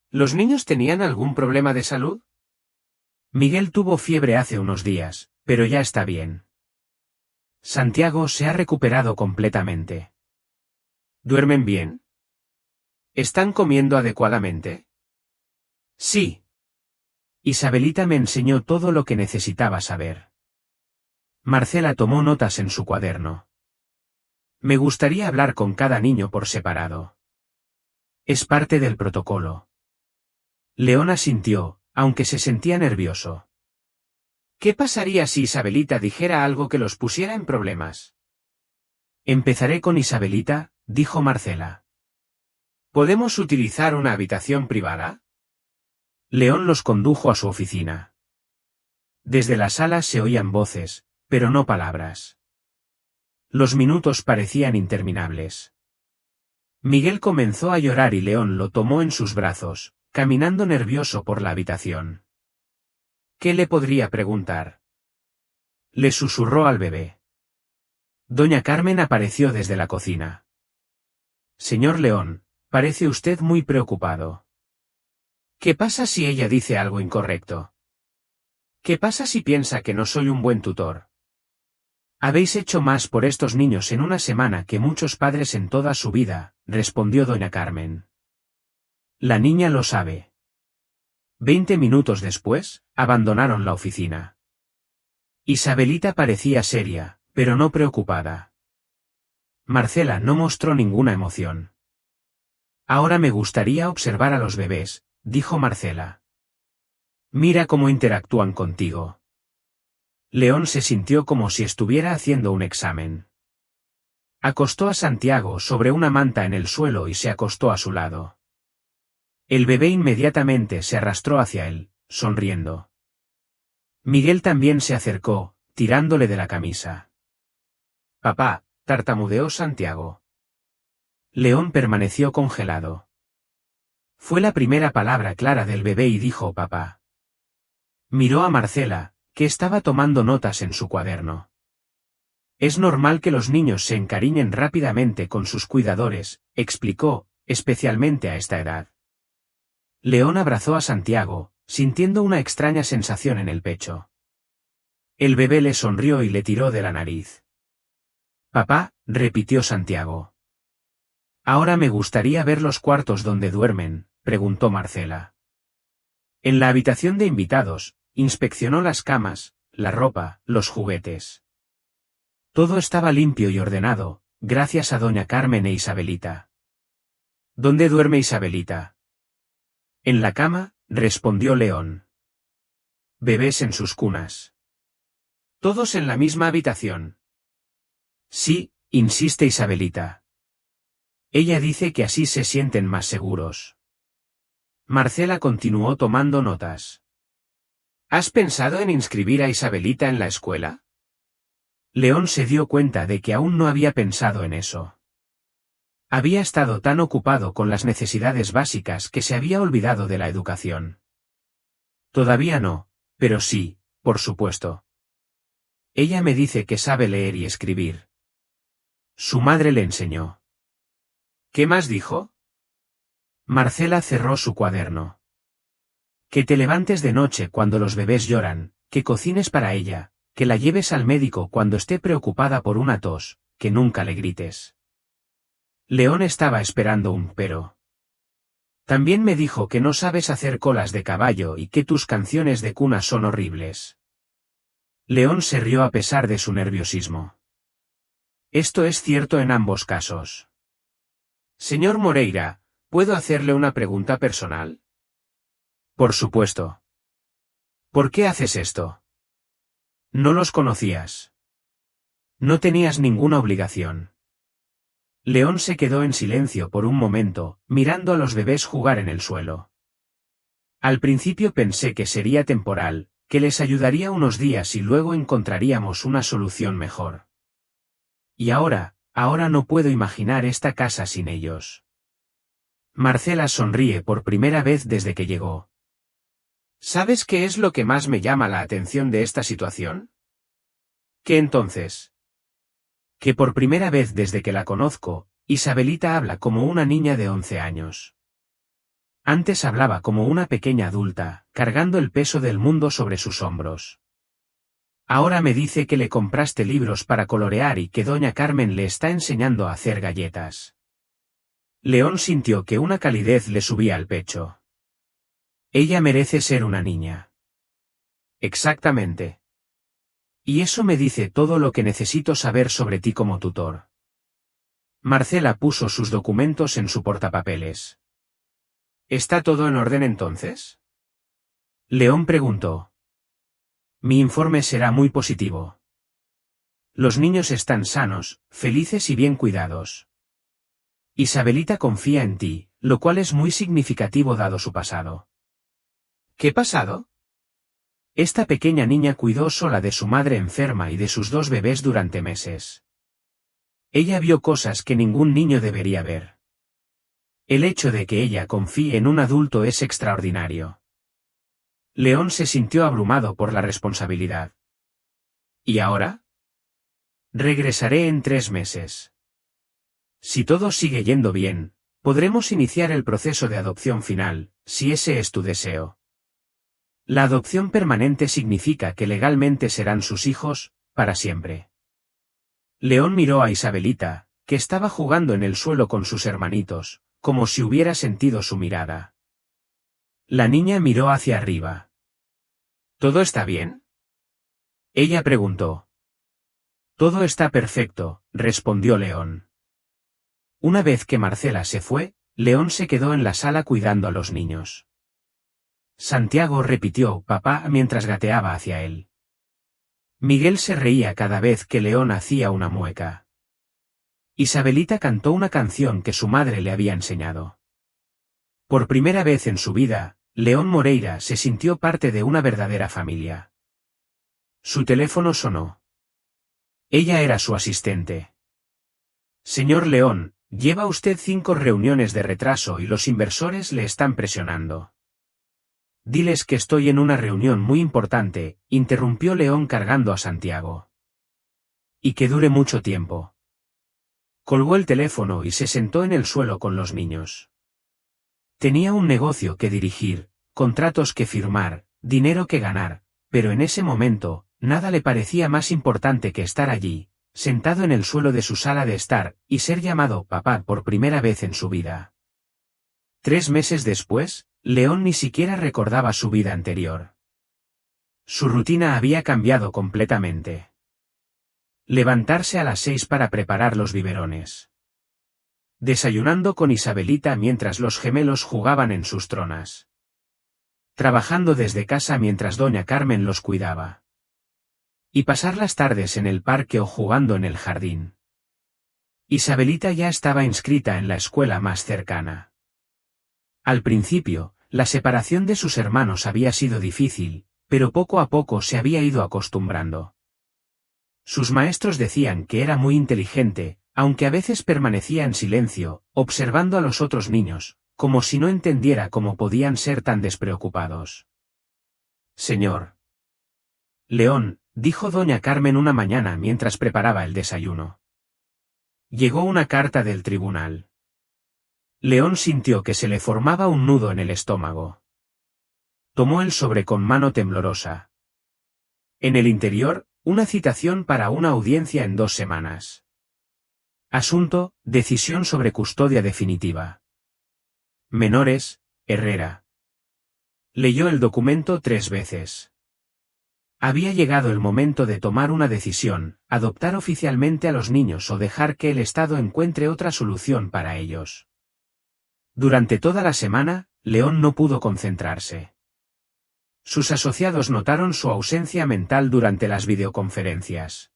¿Los niños tenían algún problema de salud? Miguel tuvo fiebre hace unos días, pero ya está bien. Santiago se ha recuperado completamente. ¿Duermen bien? ¿Están comiendo adecuadamente? Sí. Isabelita me enseñó todo lo que necesitaba saber. Marcela tomó notas en su cuaderno. Me gustaría hablar con cada niño por separado. Es parte del protocolo. León asintió, aunque se sentía nervioso. ¿Qué pasaría si Isabelita dijera algo que los pusiera en problemas? Empezaré con Isabelita, dijo Marcela. ¿Podemos utilizar una habitación privada? León los condujo a su oficina. Desde la sala se oían voces, pero no palabras. Los minutos parecían interminables. Miguel comenzó a llorar y León lo tomó en sus brazos, caminando nervioso por la habitación. ¿Qué le podría preguntar? Le susurró al bebé. Doña Carmen apareció desde la cocina. Señor León, parece usted muy preocupado. ¿Qué pasa si ella dice algo incorrecto? ¿Qué pasa si piensa que no soy un buen tutor? Habéis hecho más por estos niños en una semana que muchos padres en toda su vida, respondió doña Carmen. La niña lo sabe. 20 minutos después, abandonaron la oficina. Isabelita parecía seria, pero no preocupada. Marcela no mostró ninguna emoción. Ahora me gustaría observar a los bebés, dijo Marcela. Mira cómo interactúan contigo. León se sintió como si estuviera haciendo un examen. Acostó a Santiago sobre una manta en el suelo y se acostó a su lado. El bebé inmediatamente se arrastró hacia él, sonriendo. Miguel también se acercó, tirándole de la camisa. Papá, tartamudeó Santiago. León permaneció congelado. Fue la primera palabra clara del bebé y dijo papá. Miró a Marcela, que estaba tomando notas en su cuaderno. Es normal que los niños se encariñen rápidamente con sus cuidadores, explicó, especialmente a esta edad. León abrazó a Santiago, sintiendo una extraña sensación en el pecho. El bebé le sonrió y le tiró de la nariz. Papá, repitió Santiago. Ahora me gustaría ver los cuartos donde duermen, preguntó Marcela. En la habitación de invitados, inspeccionó las camas, la ropa, los juguetes. Todo estaba limpio y ordenado, gracias a doña Carmen e Isabelita. ¿Dónde duerme Isabelita? En la cama, respondió León. Bebés en sus cunas. ¿Todos en la misma habitación? Sí, insiste Isabelita. Ella dice que así se sienten más seguros. Marcela continuó tomando notas. ¿Has pensado en inscribir a Isabelita en la escuela? León se dio cuenta de que aún no había pensado en eso. Había estado tan ocupado con las necesidades básicas que se había olvidado de la educación. Todavía no, pero sí, por supuesto. Ella me dice que sabe leer y escribir. Su madre le enseñó. ¿Qué más dijo? Marcela cerró su cuaderno. Que te levantes de noche cuando los bebés lloran, que cocines para ella, que la lleves al médico cuando esté preocupada por una tos, que nunca le grites. León estaba esperando un pero. También me dijo que no sabes hacer colas de caballo y que tus canciones de cuna son horribles. León se rió a pesar de su nerviosismo. Esto es cierto en ambos casos. Señor Moreira, ¿puedo hacerle una pregunta personal? Por supuesto. ¿Por qué haces esto? No los conocías. No tenías ninguna obligación. León se quedó en silencio por un momento, mirando a los bebés jugar en el suelo. Al principio pensé que sería temporal, que les ayudaría unos días y luego encontraríamos una solución mejor. Y ahora no puedo imaginar esta casa sin ellos. Marcela sonríe por primera vez desde que llegó. ¿Sabes qué es lo que más me llama la atención de esta situación? ¿Qué entonces? Que por primera vez desde que la conozco, Isabelita habla como una niña de 11 años. Antes hablaba como una pequeña adulta, cargando el peso del mundo sobre sus hombros. Ahora me dice que le compraste libros para colorear y que doña Carmen le está enseñando a hacer galletas. León sintió que una calidez le subía al pecho. Ella merece ser una niña. Exactamente. Y eso me dice todo lo que necesito saber sobre ti como tutor. Marcela puso sus documentos en su portapapeles. ¿Está todo en orden entonces? León preguntó. Mi informe será muy positivo. Los niños están sanos, felices y bien cuidados. Isabelita confía en ti, lo cual es muy significativo dado su pasado. ¿Qué pasado? Esta pequeña niña cuidó sola de su madre enferma y de sus 2 bebés durante meses. Ella vio cosas que ningún niño debería ver. El hecho de que ella confíe en un adulto es extraordinario. León se sintió abrumado por la responsabilidad. ¿Y ahora? Regresaré en 3 meses. Si todo sigue yendo bien, podremos iniciar el proceso de adopción final, si ese es tu deseo. La adopción permanente significa que legalmente serán sus hijos, para siempre. León miró a Isabelita, que estaba jugando en el suelo con sus hermanitos, como si hubiera sentido su mirada. La niña miró hacia arriba. ¿Todo está bien? Ella preguntó. Todo está perfecto, respondió León. Una vez que Marcela se fue, León se quedó en la sala cuidando a los niños. Santiago repitió papá mientras gateaba hacia él. Miguel se reía cada vez que León hacía una mueca. Isabelita cantó una canción que su madre le había enseñado. Por primera vez en su vida, León Moreira se sintió parte de una verdadera familia. Su teléfono sonó. Ella era su asistente. Señor León, lleva usted 5 reuniones de retraso y los inversores le están presionando. Diles que estoy en una reunión muy importante, interrumpió León cargando a Santiago. Y que dure mucho tiempo. Colgó el teléfono y se sentó en el suelo con los niños. Tenía un negocio que dirigir, contratos que firmar, dinero que ganar, pero en ese momento, nada le parecía más importante que estar allí, sentado en el suelo de su sala de estar, y ser llamado papá por primera vez en su vida. 3 meses después, León ni siquiera recordaba su vida anterior. Su rutina había cambiado completamente. Levantarse a las 6 para preparar los biberones. Desayunando con Isabelita mientras los gemelos jugaban en sus tronas. Trabajando desde casa mientras doña Carmen los cuidaba. Y pasar las tardes en el parque o jugando en el jardín. Isabelita ya estaba inscrita en la escuela más cercana. Al principio, la separación de sus hermanos había sido difícil, pero poco a poco se había ido acostumbrando. Sus maestros decían que era muy inteligente, aunque a veces permanecía en silencio, observando a los otros niños, como si no entendiera cómo podían ser tan despreocupados. Señor León, dijo doña Carmen una mañana mientras preparaba el desayuno. Llegó una carta del tribunal. León sintió que se le formaba un nudo en el estómago. Tomó el sobre con mano temblorosa. En el interior, una citación para una audiencia en 2 semanas. Asunto, decisión sobre custodia definitiva. Menores, Herrera. Leyó el documento 3 veces. Había llegado el momento de tomar una decisión, adoptar oficialmente a los niños o dejar que el Estado encuentre otra solución para ellos. Durante toda la semana, León no pudo concentrarse. Sus asociados notaron su ausencia mental durante las videoconferencias.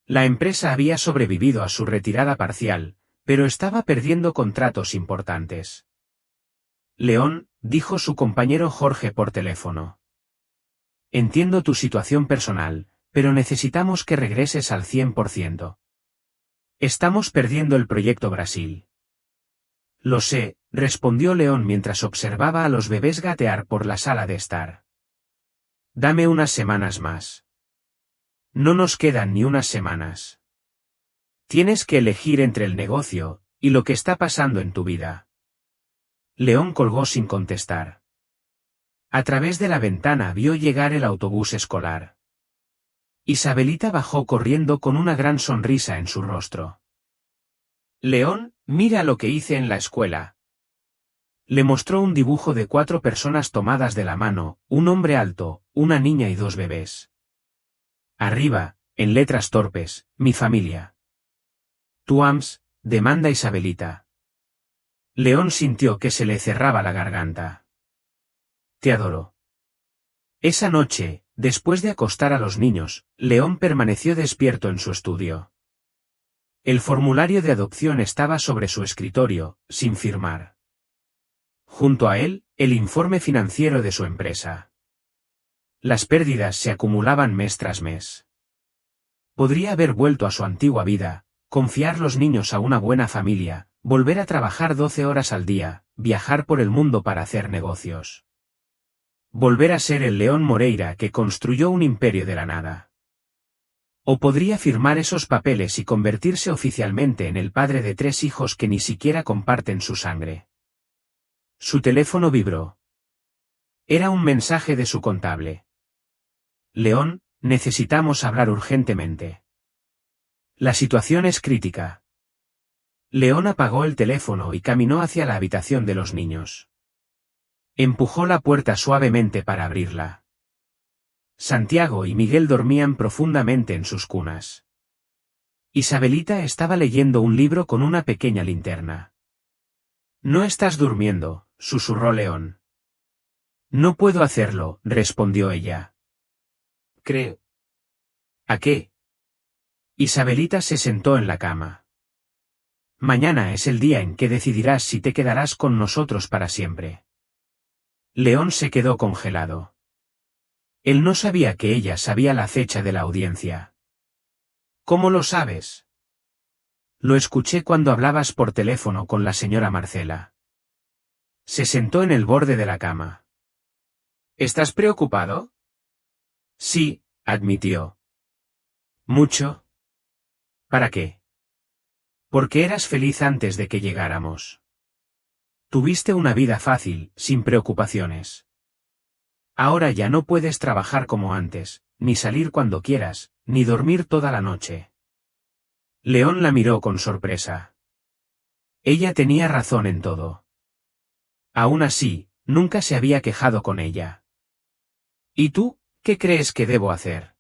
La empresa había sobrevivido a su retirada parcial, pero estaba perdiendo contratos importantes. León, dijo su compañero Jorge por teléfono. Entiendo tu situación personal, pero necesitamos que regreses al 100%. Estamos perdiendo el proyecto Brasil. Lo sé, respondió León mientras observaba a los bebés gatear por la sala de estar. Dame unas semanas más. No nos quedan ni unas semanas. Tienes que elegir entre el negocio y lo que está pasando en tu vida. León colgó sin contestar. A través de la ventana vio llegar el autobús escolar. Isabelita bajó corriendo con una gran sonrisa en su rostro. León, mira lo que hice en la escuela. Le mostró un dibujo de 4 personas tomadas de la mano, un hombre alto, una niña y 2 bebés. Arriba, en letras torpes, mi familia. Tu AMS, demanda Isabelita. León sintió que se le cerraba la garganta. Te adoro. Esa noche, después de acostar a los niños, León permaneció despierto en su estudio. El formulario de adopción estaba sobre su escritorio, sin firmar. Junto a él, el informe financiero de su empresa. Las pérdidas se acumulaban mes tras mes. Podría haber vuelto a su antigua vida, confiar los niños a una buena familia, volver a trabajar 12 horas al día, viajar por el mundo para hacer negocios. Volver a ser el León Moreira que construyó un imperio de la nada. O podría firmar esos papeles y convertirse oficialmente en el padre de 3 hijos que ni siquiera comparten su sangre. Su teléfono vibró. Era un mensaje de su contable. León, necesitamos hablar urgentemente. La situación es crítica. León apagó el teléfono y caminó hacia la habitación de los niños. Empujó la puerta suavemente para abrirla. Santiago y Miguel dormían profundamente en sus cunas. Isabelita estaba leyendo un libro con una pequeña linterna. No estás durmiendo, susurró León. No puedo hacerlo, respondió ella. Creo. ¿A qué? Isabelita se sentó en la cama. Mañana es el día en que decidirás si te quedarás con nosotros para siempre. León se quedó congelado. Él no sabía que ella sabía la fecha de la audiencia. ¿Cómo lo sabes? Lo escuché cuando hablabas por teléfono con la señora Marcela. Se sentó en el borde de la cama. ¿Estás preocupado? Sí, admitió. Mucho. ¿Para qué? Porque eras feliz antes de que llegáramos. Tuviste una vida fácil, sin preocupaciones. Ahora ya no puedes trabajar como antes, ni salir cuando quieras, ni dormir toda la noche. León la miró con sorpresa. Ella tenía razón en todo. Aún así, nunca se había quejado con ella. ¿Y tú, qué crees que debo hacer?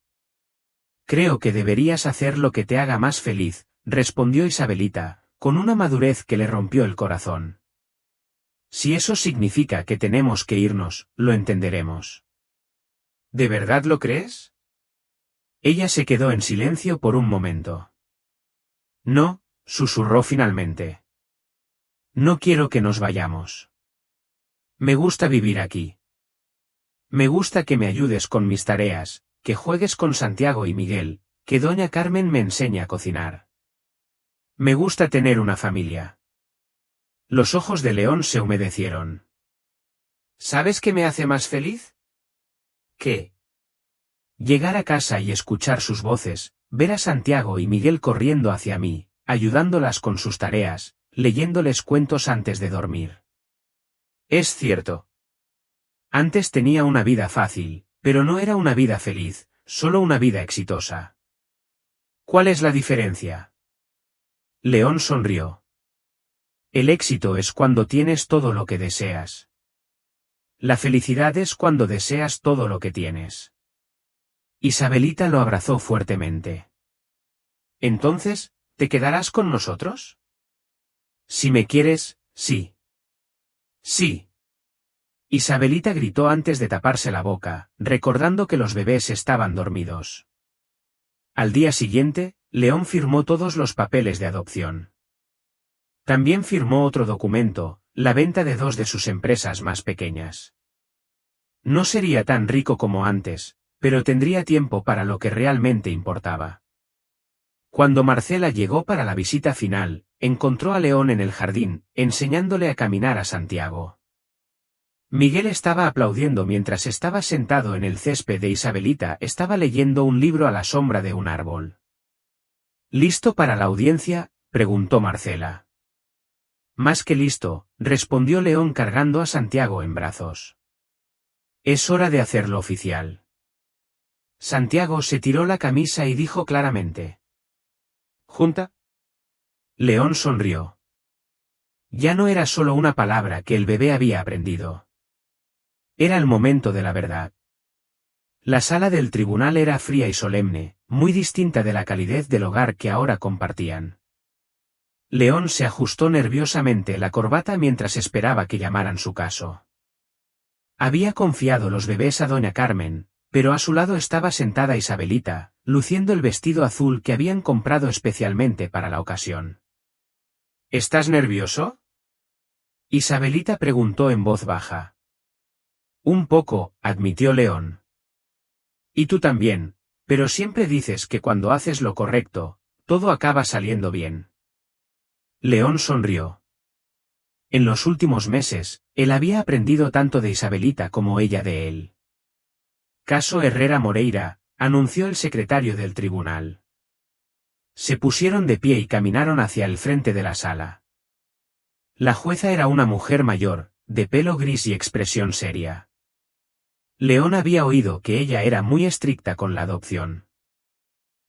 Creo que deberías hacer lo que te haga más feliz, respondió Isabelita, con una madurez que le rompió el corazón. Si eso significa que tenemos que irnos, lo entenderemos. ¿De verdad lo crees? Ella se quedó en silencio por un momento. No, susurró finalmente. No quiero que nos vayamos. Me gusta vivir aquí. Me gusta que me ayudes con mis tareas, que juegues con Santiago y Miguel, que doña Carmen me enseñe a cocinar. Me gusta tener una familia. Los ojos de León se humedecieron. ¿Sabes qué me hace más feliz? ¿Qué? Llegar a casa y escuchar sus voces, ver a Santiago y Miguel corriendo hacia mí, ayudándolas con sus tareas, leyéndoles cuentos antes de dormir. Es cierto. Antes tenía una vida fácil, pero no era una vida feliz, solo una vida exitosa. ¿Cuál es la diferencia? León sonrió. El éxito es cuando tienes todo lo que deseas. La felicidad es cuando deseas todo lo que tienes. Isabelita lo abrazó fuertemente. Entonces, ¿te quedarás con nosotros? Si me quieres, sí. Sí. Isabelita gritó antes de taparse la boca, recordando que los bebés estaban dormidos. Al día siguiente, León firmó todos los papeles de adopción. También firmó otro documento, la venta de 2 de sus empresas más pequeñas. No sería tan rico como antes, pero tendría tiempo para lo que realmente importaba. Cuando Marcela llegó para la visita final, encontró a León en el jardín, enseñándole a caminar a Santiago. Miguel estaba aplaudiendo mientras estaba sentado en el césped e Isabelita estaba leyendo un libro a la sombra de un árbol. ¿Listo para la audiencia?, preguntó Marcela. Más que listo, respondió León cargando a Santiago en brazos. Es hora de hacerlo oficial. Santiago se tiró la camisa y dijo claramente. ¿Junta? León sonrió. Ya no era solo una palabra que el bebé había aprendido. Era el momento de la verdad. La sala del tribunal era fría y solemne, muy distinta de la calidez del hogar que ahora compartían. León se ajustó nerviosamente la corbata mientras esperaba que llamaran su caso. Había confiado los bebés a doña Carmen, pero a su lado estaba sentada Isabelita, luciendo el vestido azul que habían comprado especialmente para la ocasión. ¿Estás nervioso?, Isabelita preguntó en voz baja. Un poco, admitió León. Y tú también, pero siempre dices que cuando haces lo correcto, todo acaba saliendo bien. León sonrió. En los últimos meses, él había aprendido tanto de Isabelita como ella de él. Caso Herrera Moreira, anunció el secretario del tribunal. Se pusieron de pie y caminaron hacia el frente de la sala. La jueza era una mujer mayor, de pelo gris y expresión seria. León había oído que ella era muy estricta con la adopción.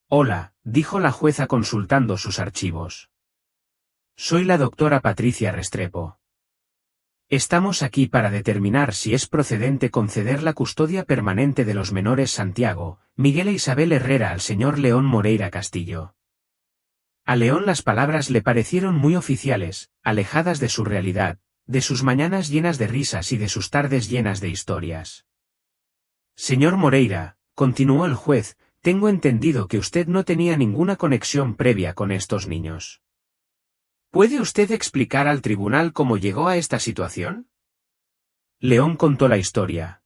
Hola, dijo la jueza consultando sus archivos. Soy la doctora Patricia Restrepo. Estamos aquí para determinar si es procedente conceder la custodia permanente de los menores Santiago, Miguel e Isabel Herrera al señor León Moreira Castillo. A León las palabras le parecieron muy oficiales, alejadas de su realidad, de sus mañanas llenas de risas y de sus tardes llenas de historias. Señor Moreira, continuó el juez, tengo entendido que usted no tenía ninguna conexión previa con estos niños. ¿Puede usted explicar al tribunal cómo llegó a esta situación? León contó la historia.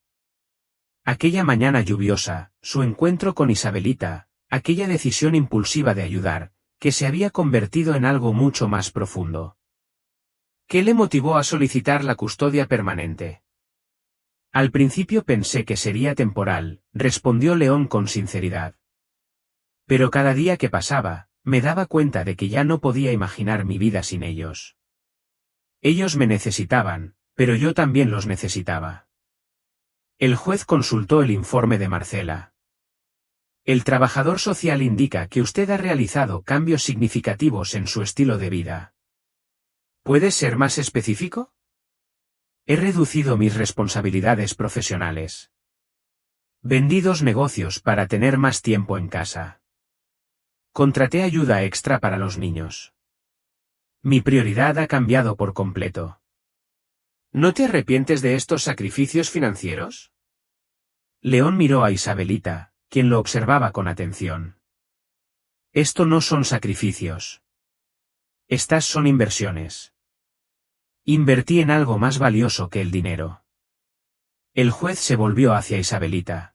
Aquella mañana lluviosa, su encuentro con Isabelita, aquella decisión impulsiva de ayudar, que se había convertido en algo mucho más profundo. ¿Qué le motivó a solicitar la custodia permanente? Al principio pensé que sería temporal, respondió León con sinceridad. Pero cada día que pasaba, Me daba cuenta de que ya no podía imaginar mi vida sin ellos. Ellos me necesitaban, pero yo también los necesitaba. El juez consultó el informe de Marcela. El trabajador social indica que usted ha realizado cambios significativos en su estilo de vida. ¿Puedes ser más específico? He reducido mis responsabilidades profesionales. Vendí 2 negocios para tener más tiempo en casa. Contraté ayuda extra para los niños. Mi prioridad ha cambiado por completo. ¿No te arrepientes de estos sacrificios financieros? León miró a Isabelita, quien lo observaba con atención. Esto no son sacrificios. Estas son inversiones. Invertí en algo más valioso que el dinero. El juez se volvió hacia Isabelita.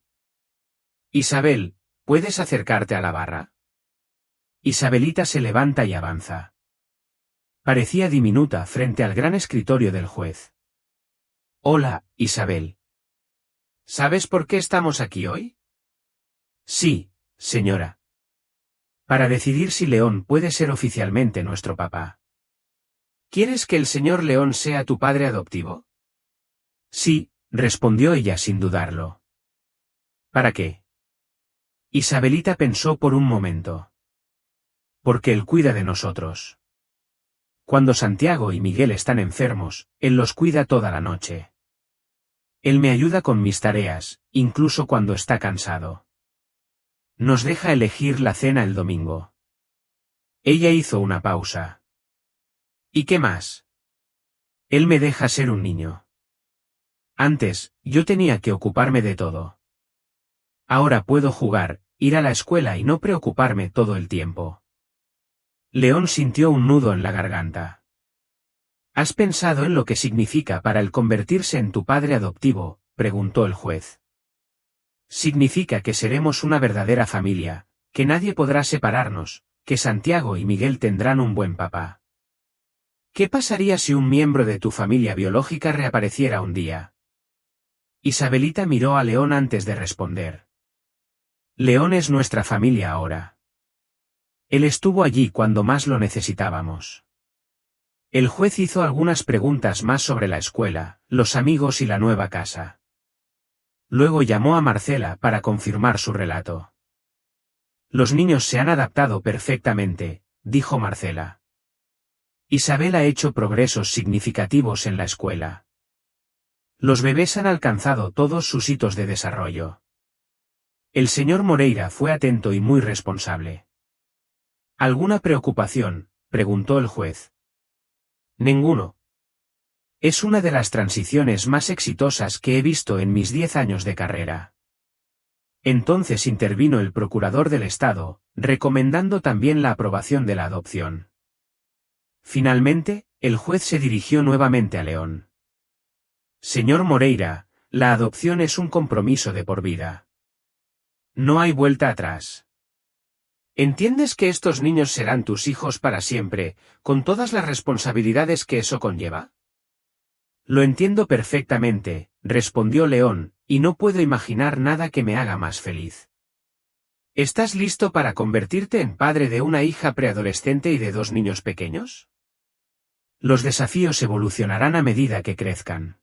Isabel, ¿puedes acercarte a la barra? Isabelita se levanta y avanza. Parecía diminuta frente al gran escritorio del juez. Hola, Isabel. ¿Sabes por qué estamos aquí hoy? Sí, señora. Para decidir si León puede ser oficialmente nuestro papá. ¿Quieres que el señor León sea tu padre adoptivo? Sí, respondió ella sin dudarlo. ¿Para qué? Isabelita pensó por un momento. Porque él cuida de nosotros. Cuando Santiago y Miguel están enfermos, él los cuida toda la noche. Él me ayuda con mis tareas, incluso cuando está cansado. Nos deja elegir la cena el domingo. Ella hizo una pausa. ¿Y qué más? Él me deja ser un niño. Antes, yo tenía que ocuparme de todo. Ahora puedo jugar, ir a la escuela y no preocuparme todo el tiempo. León sintió un nudo en la garganta. ¿Has pensado en lo que significa para él convertirse en tu padre adoptivo?, preguntó el juez. Significa que seremos una verdadera familia, que nadie podrá separarnos, que Santiago y Miguel tendrán un buen papá. ¿Qué pasaría si un miembro de tu familia biológica reapareciera un día? Isabelita miró a León antes de responder. León es nuestra familia ahora. Él estuvo allí cuando más lo necesitábamos. El juez hizo algunas preguntas más sobre la escuela, los amigos y la nueva casa. Luego llamó a Marcela para confirmar su relato. Los niños se han adaptado perfectamente, dijo Marcela. Isabel ha hecho progresos significativos en la escuela. Los bebés han alcanzado todos sus hitos de desarrollo. El señor Moreira fue atento y muy responsable. ¿Alguna preocupación?, preguntó el juez. Ninguno. Es una de las transiciones más exitosas que he visto en mis 10 años de carrera. Entonces intervino el procurador del Estado, recomendando también la aprobación de la adopción. Finalmente, el juez se dirigió nuevamente a León. Señor Moreira, la adopción es un compromiso de por vida. No hay vuelta atrás. ¿Entiendes que estos niños serán tus hijos para siempre, con todas las responsabilidades que eso conlleva? Lo entiendo perfectamente, respondió León, y no puedo imaginar nada que me haga más feliz. ¿Estás listo para convertirte en padre de una hija preadolescente y de 2 niños pequeños? Los desafíos evolucionarán a medida que crezcan.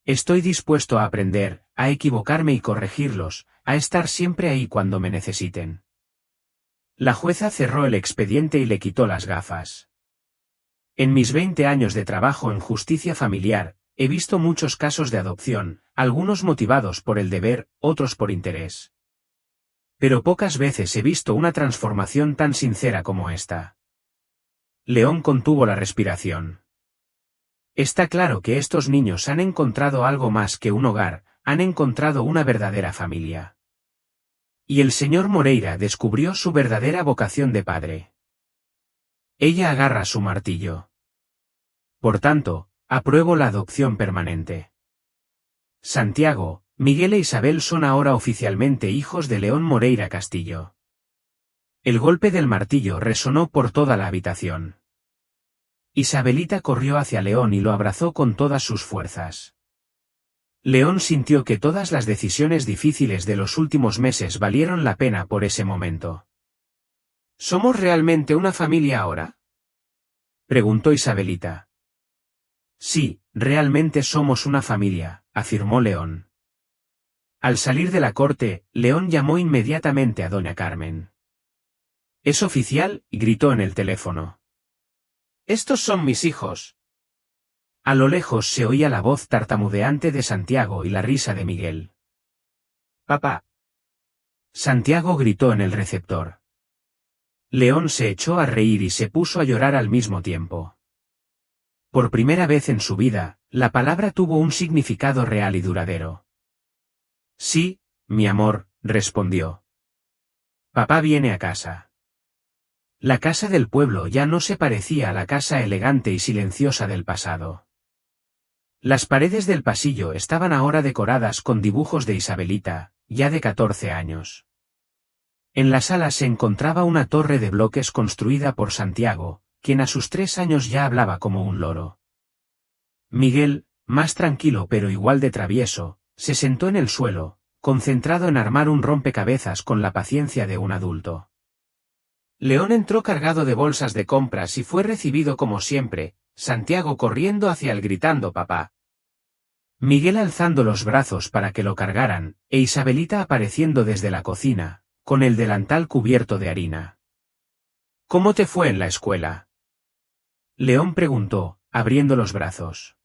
Estoy dispuesto a aprender, a equivocarme y corregirlos, a estar siempre ahí cuando me necesiten. La jueza cerró el expediente y le quitó las gafas. En mis 20 años de trabajo en justicia familiar, he visto muchos casos de adopción, algunos motivados por el deber, otros por interés. Pero pocas veces he visto una transformación tan sincera como esta. León contuvo la respiración. Está claro que estos niños han encontrado algo más que un hogar, han encontrado una verdadera familia. Y el señor Moreira descubrió su verdadera vocación de padre. Ella agarra su martillo. Por tanto, apruebo la adopción permanente. Santiago, Miguel e Isabel son ahora oficialmente hijos de León Moreira Castillo. El golpe del martillo resonó por toda la habitación. Isabelita corrió hacia León y lo abrazó con todas sus fuerzas. León sintió que todas las decisiones difíciles de los últimos meses valieron la pena por ese momento. ¿Somos realmente una familia ahora? Preguntó Isabelita. Sí, realmente somos una familia, afirmó León. Al salir de la corte, León llamó inmediatamente a doña Carmen. «Es oficial», gritó en el teléfono. «Estos son mis hijos». A lo lejos se oía la voz tartamudeante de Santiago y la risa de Miguel. «Papá». Santiago gritó en el receptor. León se echó a reír y se puso a llorar al mismo tiempo. Por primera vez en su vida, la palabra tuvo un significado real y duradero. «Sí, mi amor», respondió. «Papá viene a casa». La casa del pueblo ya no se parecía a la casa elegante y silenciosa del pasado. Las paredes del pasillo estaban ahora decoradas con dibujos de Isabelita, ya de 14 años. En la sala se encontraba una torre de bloques construida por Santiago, quien a sus 3 años ya hablaba como un loro. Miguel, más tranquilo pero igual de travieso, se sentó en el suelo, concentrado en armar un rompecabezas con la paciencia de un adulto. León entró cargado de bolsas de compras y fue recibido como siempre, Santiago corriendo hacia él gritando «papá». Miguel alzando los brazos para que lo cargaran, e Isabelita apareciendo desde la cocina, con el delantal cubierto de harina. «¿Cómo te fue en la escuela?», León preguntó, abriendo los brazos.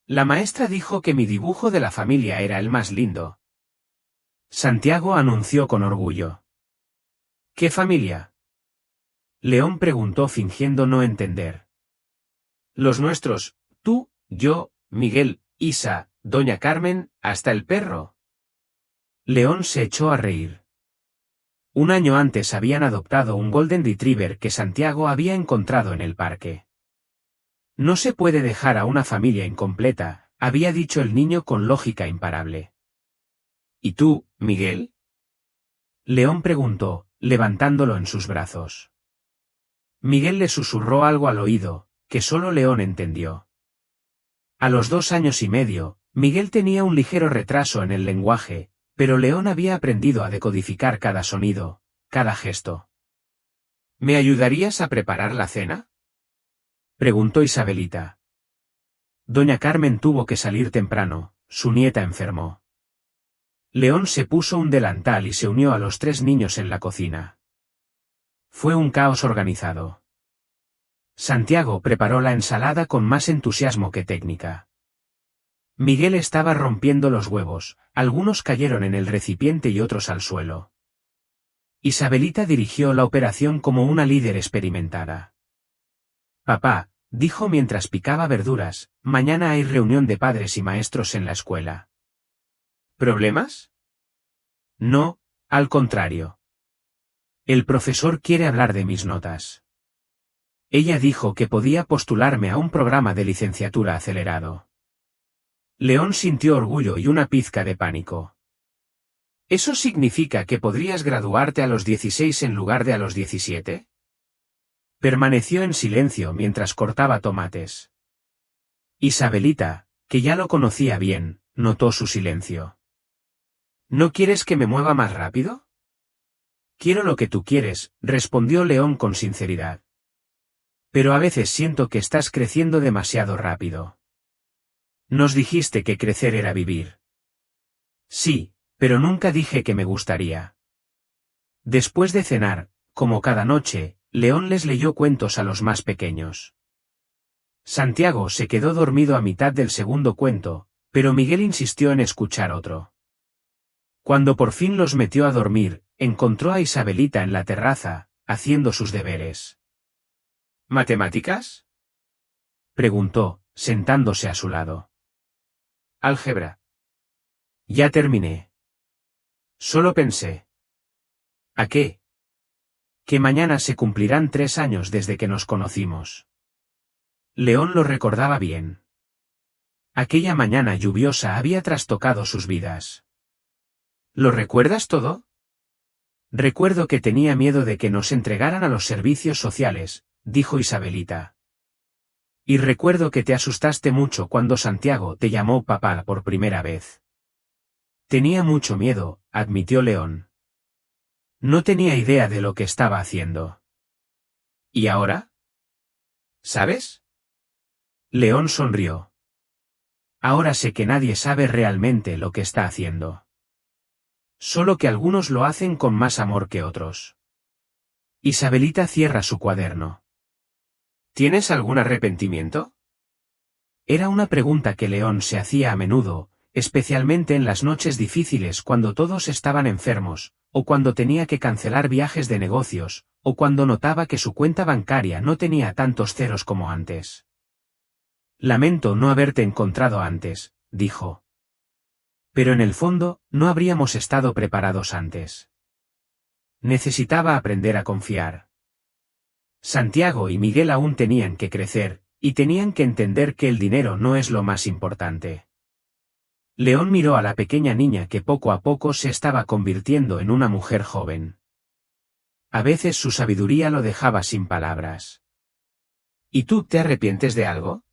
«La maestra dijo que mi dibujo de la familia era el más lindo», Santiago anunció con orgullo. «¿Qué familia?», León preguntó fingiendo no entender. «Los nuestros, tú, yo, Miguel, Isa, doña Carmen, hasta el perro». León se echó a reír. Un año antes habían adoptado un Golden Retriever que Santiago había encontrado en el parque. «No se puede dejar a una familia incompleta», había dicho el niño con lógica imparable. «¿Y tú, Miguel?», León preguntó, levantándolo en sus brazos. Miguel le susurró algo al oído, que solo León entendió. A los 2 años y medio, Miguel tenía un ligero retraso en el lenguaje, pero León había aprendido a decodificar cada sonido, cada gesto. «¿Me ayudarías a preparar la cena?», preguntó Isabelita. Doña Carmen tuvo que salir temprano, su nieta enfermó. León se puso un delantal y se unió a los 3 niños en la cocina. Fue un caos organizado. Santiago preparó la ensalada con más entusiasmo que técnica. Miguel estaba rompiendo los huevos, algunos cayeron en el recipiente y otros al suelo. Isabelita dirigió la operación como una líder experimentada. «Papá», dijo mientras picaba verduras, «mañana hay reunión de padres y maestros en la escuela». «¿Problemas?». «No, al contrario. El profesor quiere hablar de mis notas. Ella dijo que podía postularme a un programa de licenciatura acelerado». León sintió orgullo y una pizca de pánico. «¿Eso significa que podrías graduarte a los 16 en lugar de a los 17? Permaneció en silencio mientras cortaba tomates. Isabelita, que ya lo conocía bien, notó su silencio. «¿No quieres que me mueva más rápido?». «Quiero lo que tú quieres», respondió León con sinceridad. «Pero a veces siento que estás creciendo demasiado rápido». «Nos dijiste que crecer era vivir». «Sí, pero nunca dije que me gustaría». Después de cenar, como cada noche, León les leyó cuentos a los más pequeños. Santiago se quedó dormido a mitad del segundo cuento, pero Miguel insistió en escuchar otro. Cuando por fin los metió a dormir, encontró a Isabelita en la terraza, haciendo sus deberes. «¿Matemáticas?», preguntó, sentándose a su lado. «Álgebra». «Ya terminé». «Solo pensé». «¿A qué?». «Que mañana se cumplirán 3 años desde que nos conocimos». León lo recordaba bien. Aquella mañana lluviosa había trastocado sus vidas. «¿Lo recuerdas todo?». «Recuerdo que tenía miedo de que nos entregaran a los servicios sociales», dijo Isabelita. «Y recuerdo que te asustaste mucho cuando Santiago te llamó papá por primera vez». «Tenía mucho miedo», admitió León. No tenía idea de lo que estaba haciendo. ¿Y ahora? ¿Sabes? León sonrió. Ahora sé que nadie sabe realmente lo que está haciendo. Solo que algunos lo hacen con más amor que otros. Isabelita cierra su cuaderno. ¿Tienes algún arrepentimiento? Era una pregunta que León se hacía a menudo, especialmente en las noches difíciles cuando todos estaban enfermos, o cuando tenía que cancelar viajes de negocios, o cuando notaba que su cuenta bancaria no tenía tantos ceros como antes. Lamento no haberte encontrado antes, dijo. Pero en el fondo, no habríamos estado preparados antes. Necesitaba aprender a confiar. Santiago y Miguel aún tenían que crecer, y tenían que entender que el dinero no es lo más importante. León miró a la pequeña niña que poco a poco se estaba convirtiendo en una mujer joven. A veces su sabiduría lo dejaba sin palabras. ¿Y tú te arrepientes de algo?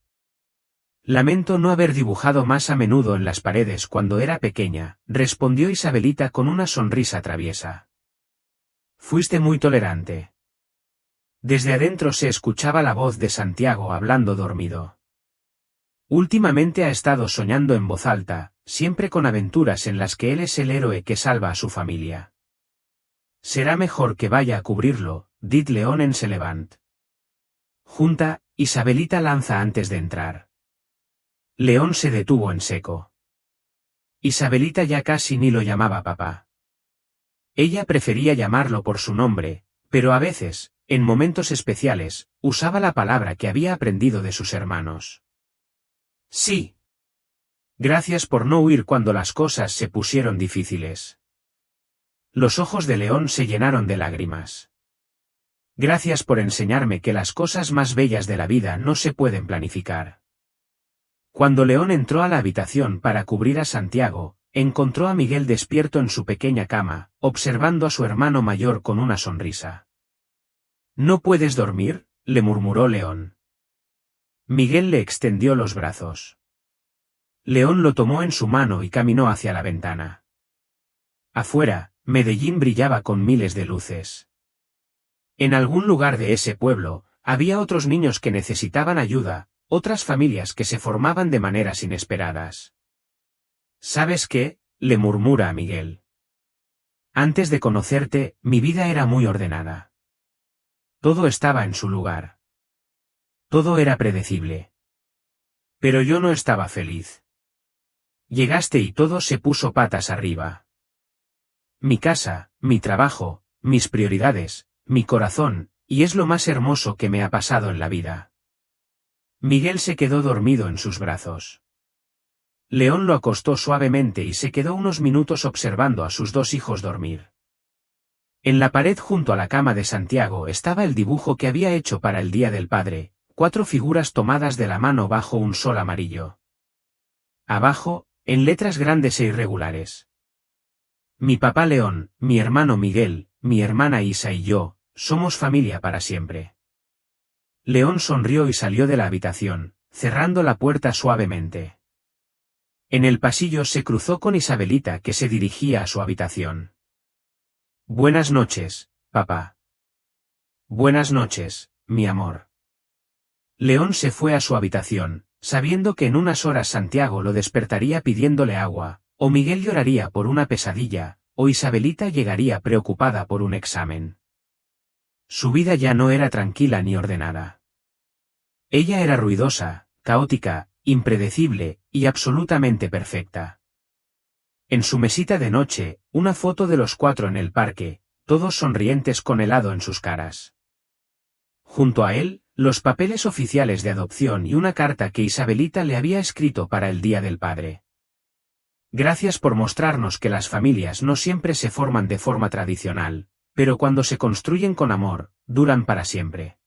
Lamento no haber dibujado más a menudo en las paredes cuando era pequeña, respondió Isabelita con una sonrisa traviesa. Fuiste muy tolerante. Desde adentro se escuchaba la voz de Santiago hablando dormido. Últimamente ha estado soñando en voz alta, siempre con aventuras en las que él es el héroe que salva a su familia. Será mejor que vaya a cubrirlo, dit León en se levant. Junta, Isabelita lanza antes de entrar. León se detuvo en seco. Isabelita ya casi ni lo llamaba papá. Ella prefería llamarlo por su nombre, pero a veces, en momentos especiales, usaba la palabra que había aprendido de sus hermanos. Sí. Gracias por no huir cuando las cosas se pusieron difíciles. Los ojos de León se llenaron de lágrimas. Gracias por enseñarme que las cosas más bellas de la vida no se pueden planificar. Cuando León entró a la habitación para cubrir a Santiago, encontró a Miguel despierto en su pequeña cama, observando a su hermano mayor con una sonrisa. ¿No puedes dormir?, le murmuró León. Miguel le extendió los brazos. León lo tomó en su mano y caminó hacia la ventana. Afuera, Medellín brillaba con miles de luces. En algún lugar de ese pueblo, había otros niños que necesitaban ayuda, otras familias que se formaban de maneras inesperadas. ¿Sabes qué?, le murmura a Miguel. Antes de conocerte, mi vida era muy ordenada. Todo estaba en su lugar. Todo era predecible. Pero yo no estaba feliz. Llegaste y todo se puso patas arriba. Mi casa, mi trabajo, mis prioridades, mi corazón, y es lo más hermoso que me ha pasado en la vida. Miguel se quedó dormido en sus brazos. León lo acostó suavemente y se quedó unos minutos observando a sus dos hijos dormir. En la pared junto a la cama de Santiago estaba el dibujo que había hecho para el Día del Padre, 4 figuras tomadas de la mano bajo un sol amarillo. Abajo, en letras grandes e irregulares. Mi papá León, mi hermano Miguel, mi hermana Isa y yo, somos familia para siempre. León sonrió y salió de la habitación, cerrando la puerta suavemente. En el pasillo se cruzó con Isabelita que se dirigía a su habitación. Buenas noches, papá. Buenas noches, mi amor. León se fue a su habitación, sabiendo que en unas horas Santiago lo despertaría pidiéndole agua, o Miguel lloraría por una pesadilla, o Isabelita llegaría preocupada por un examen. Su vida ya no era tranquila ni ordenada. Ella era ruidosa, caótica, impredecible, y absolutamente perfecta. En su mesita de noche, una foto de los 4 en el parque, todos sonrientes con helado en sus caras. Junto a él, los papeles oficiales de adopción y una carta que Isabelita le había escrito para el Día del Padre. Gracias por mostrarnos que las familias no siempre se forman de forma tradicional, pero cuando se construyen con amor, duran para siempre.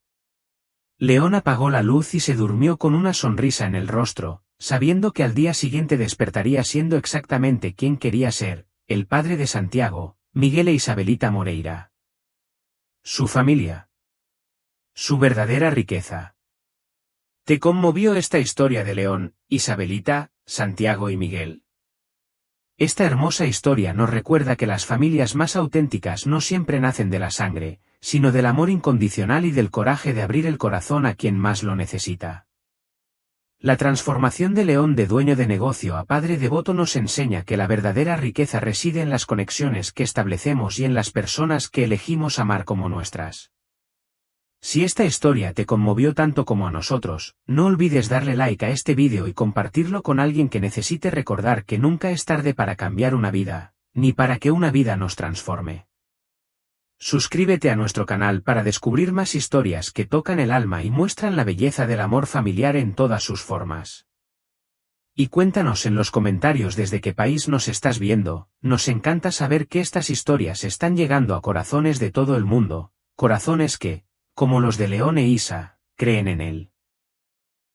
León apagó la luz y se durmió con una sonrisa en el rostro, sabiendo que al día siguiente despertaría siendo exactamente quien quería ser, el padre de Santiago, Miguel e Isabelita Moreira. Su familia. Su verdadera riqueza. ¿Te conmovió esta historia de León, Isabelita, Santiago y Miguel? Esta hermosa historia nos recuerda que las familias más auténticas no siempre nacen de la sangre, sino del amor incondicional y del coraje de abrir el corazón a quien más lo necesita. La transformación de León de dueño de negocio a padre devoto nos enseña que la verdadera riqueza reside en las conexiones que establecemos y en las personas que elegimos amar como nuestras. Si esta historia te conmovió tanto como a nosotros, no olvides darle like a este vídeo y compartirlo con alguien que necesite recordar que nunca es tarde para cambiar una vida, ni para que una vida nos transforme. Suscríbete a nuestro canal para descubrir más historias que tocan el alma y muestran la belleza del amor familiar en todas sus formas. Y cuéntanos en los comentarios desde qué país nos estás viendo. Nos encanta saber que estas historias están llegando a corazones de todo el mundo, corazones que, como los de León e Isa, creen en él.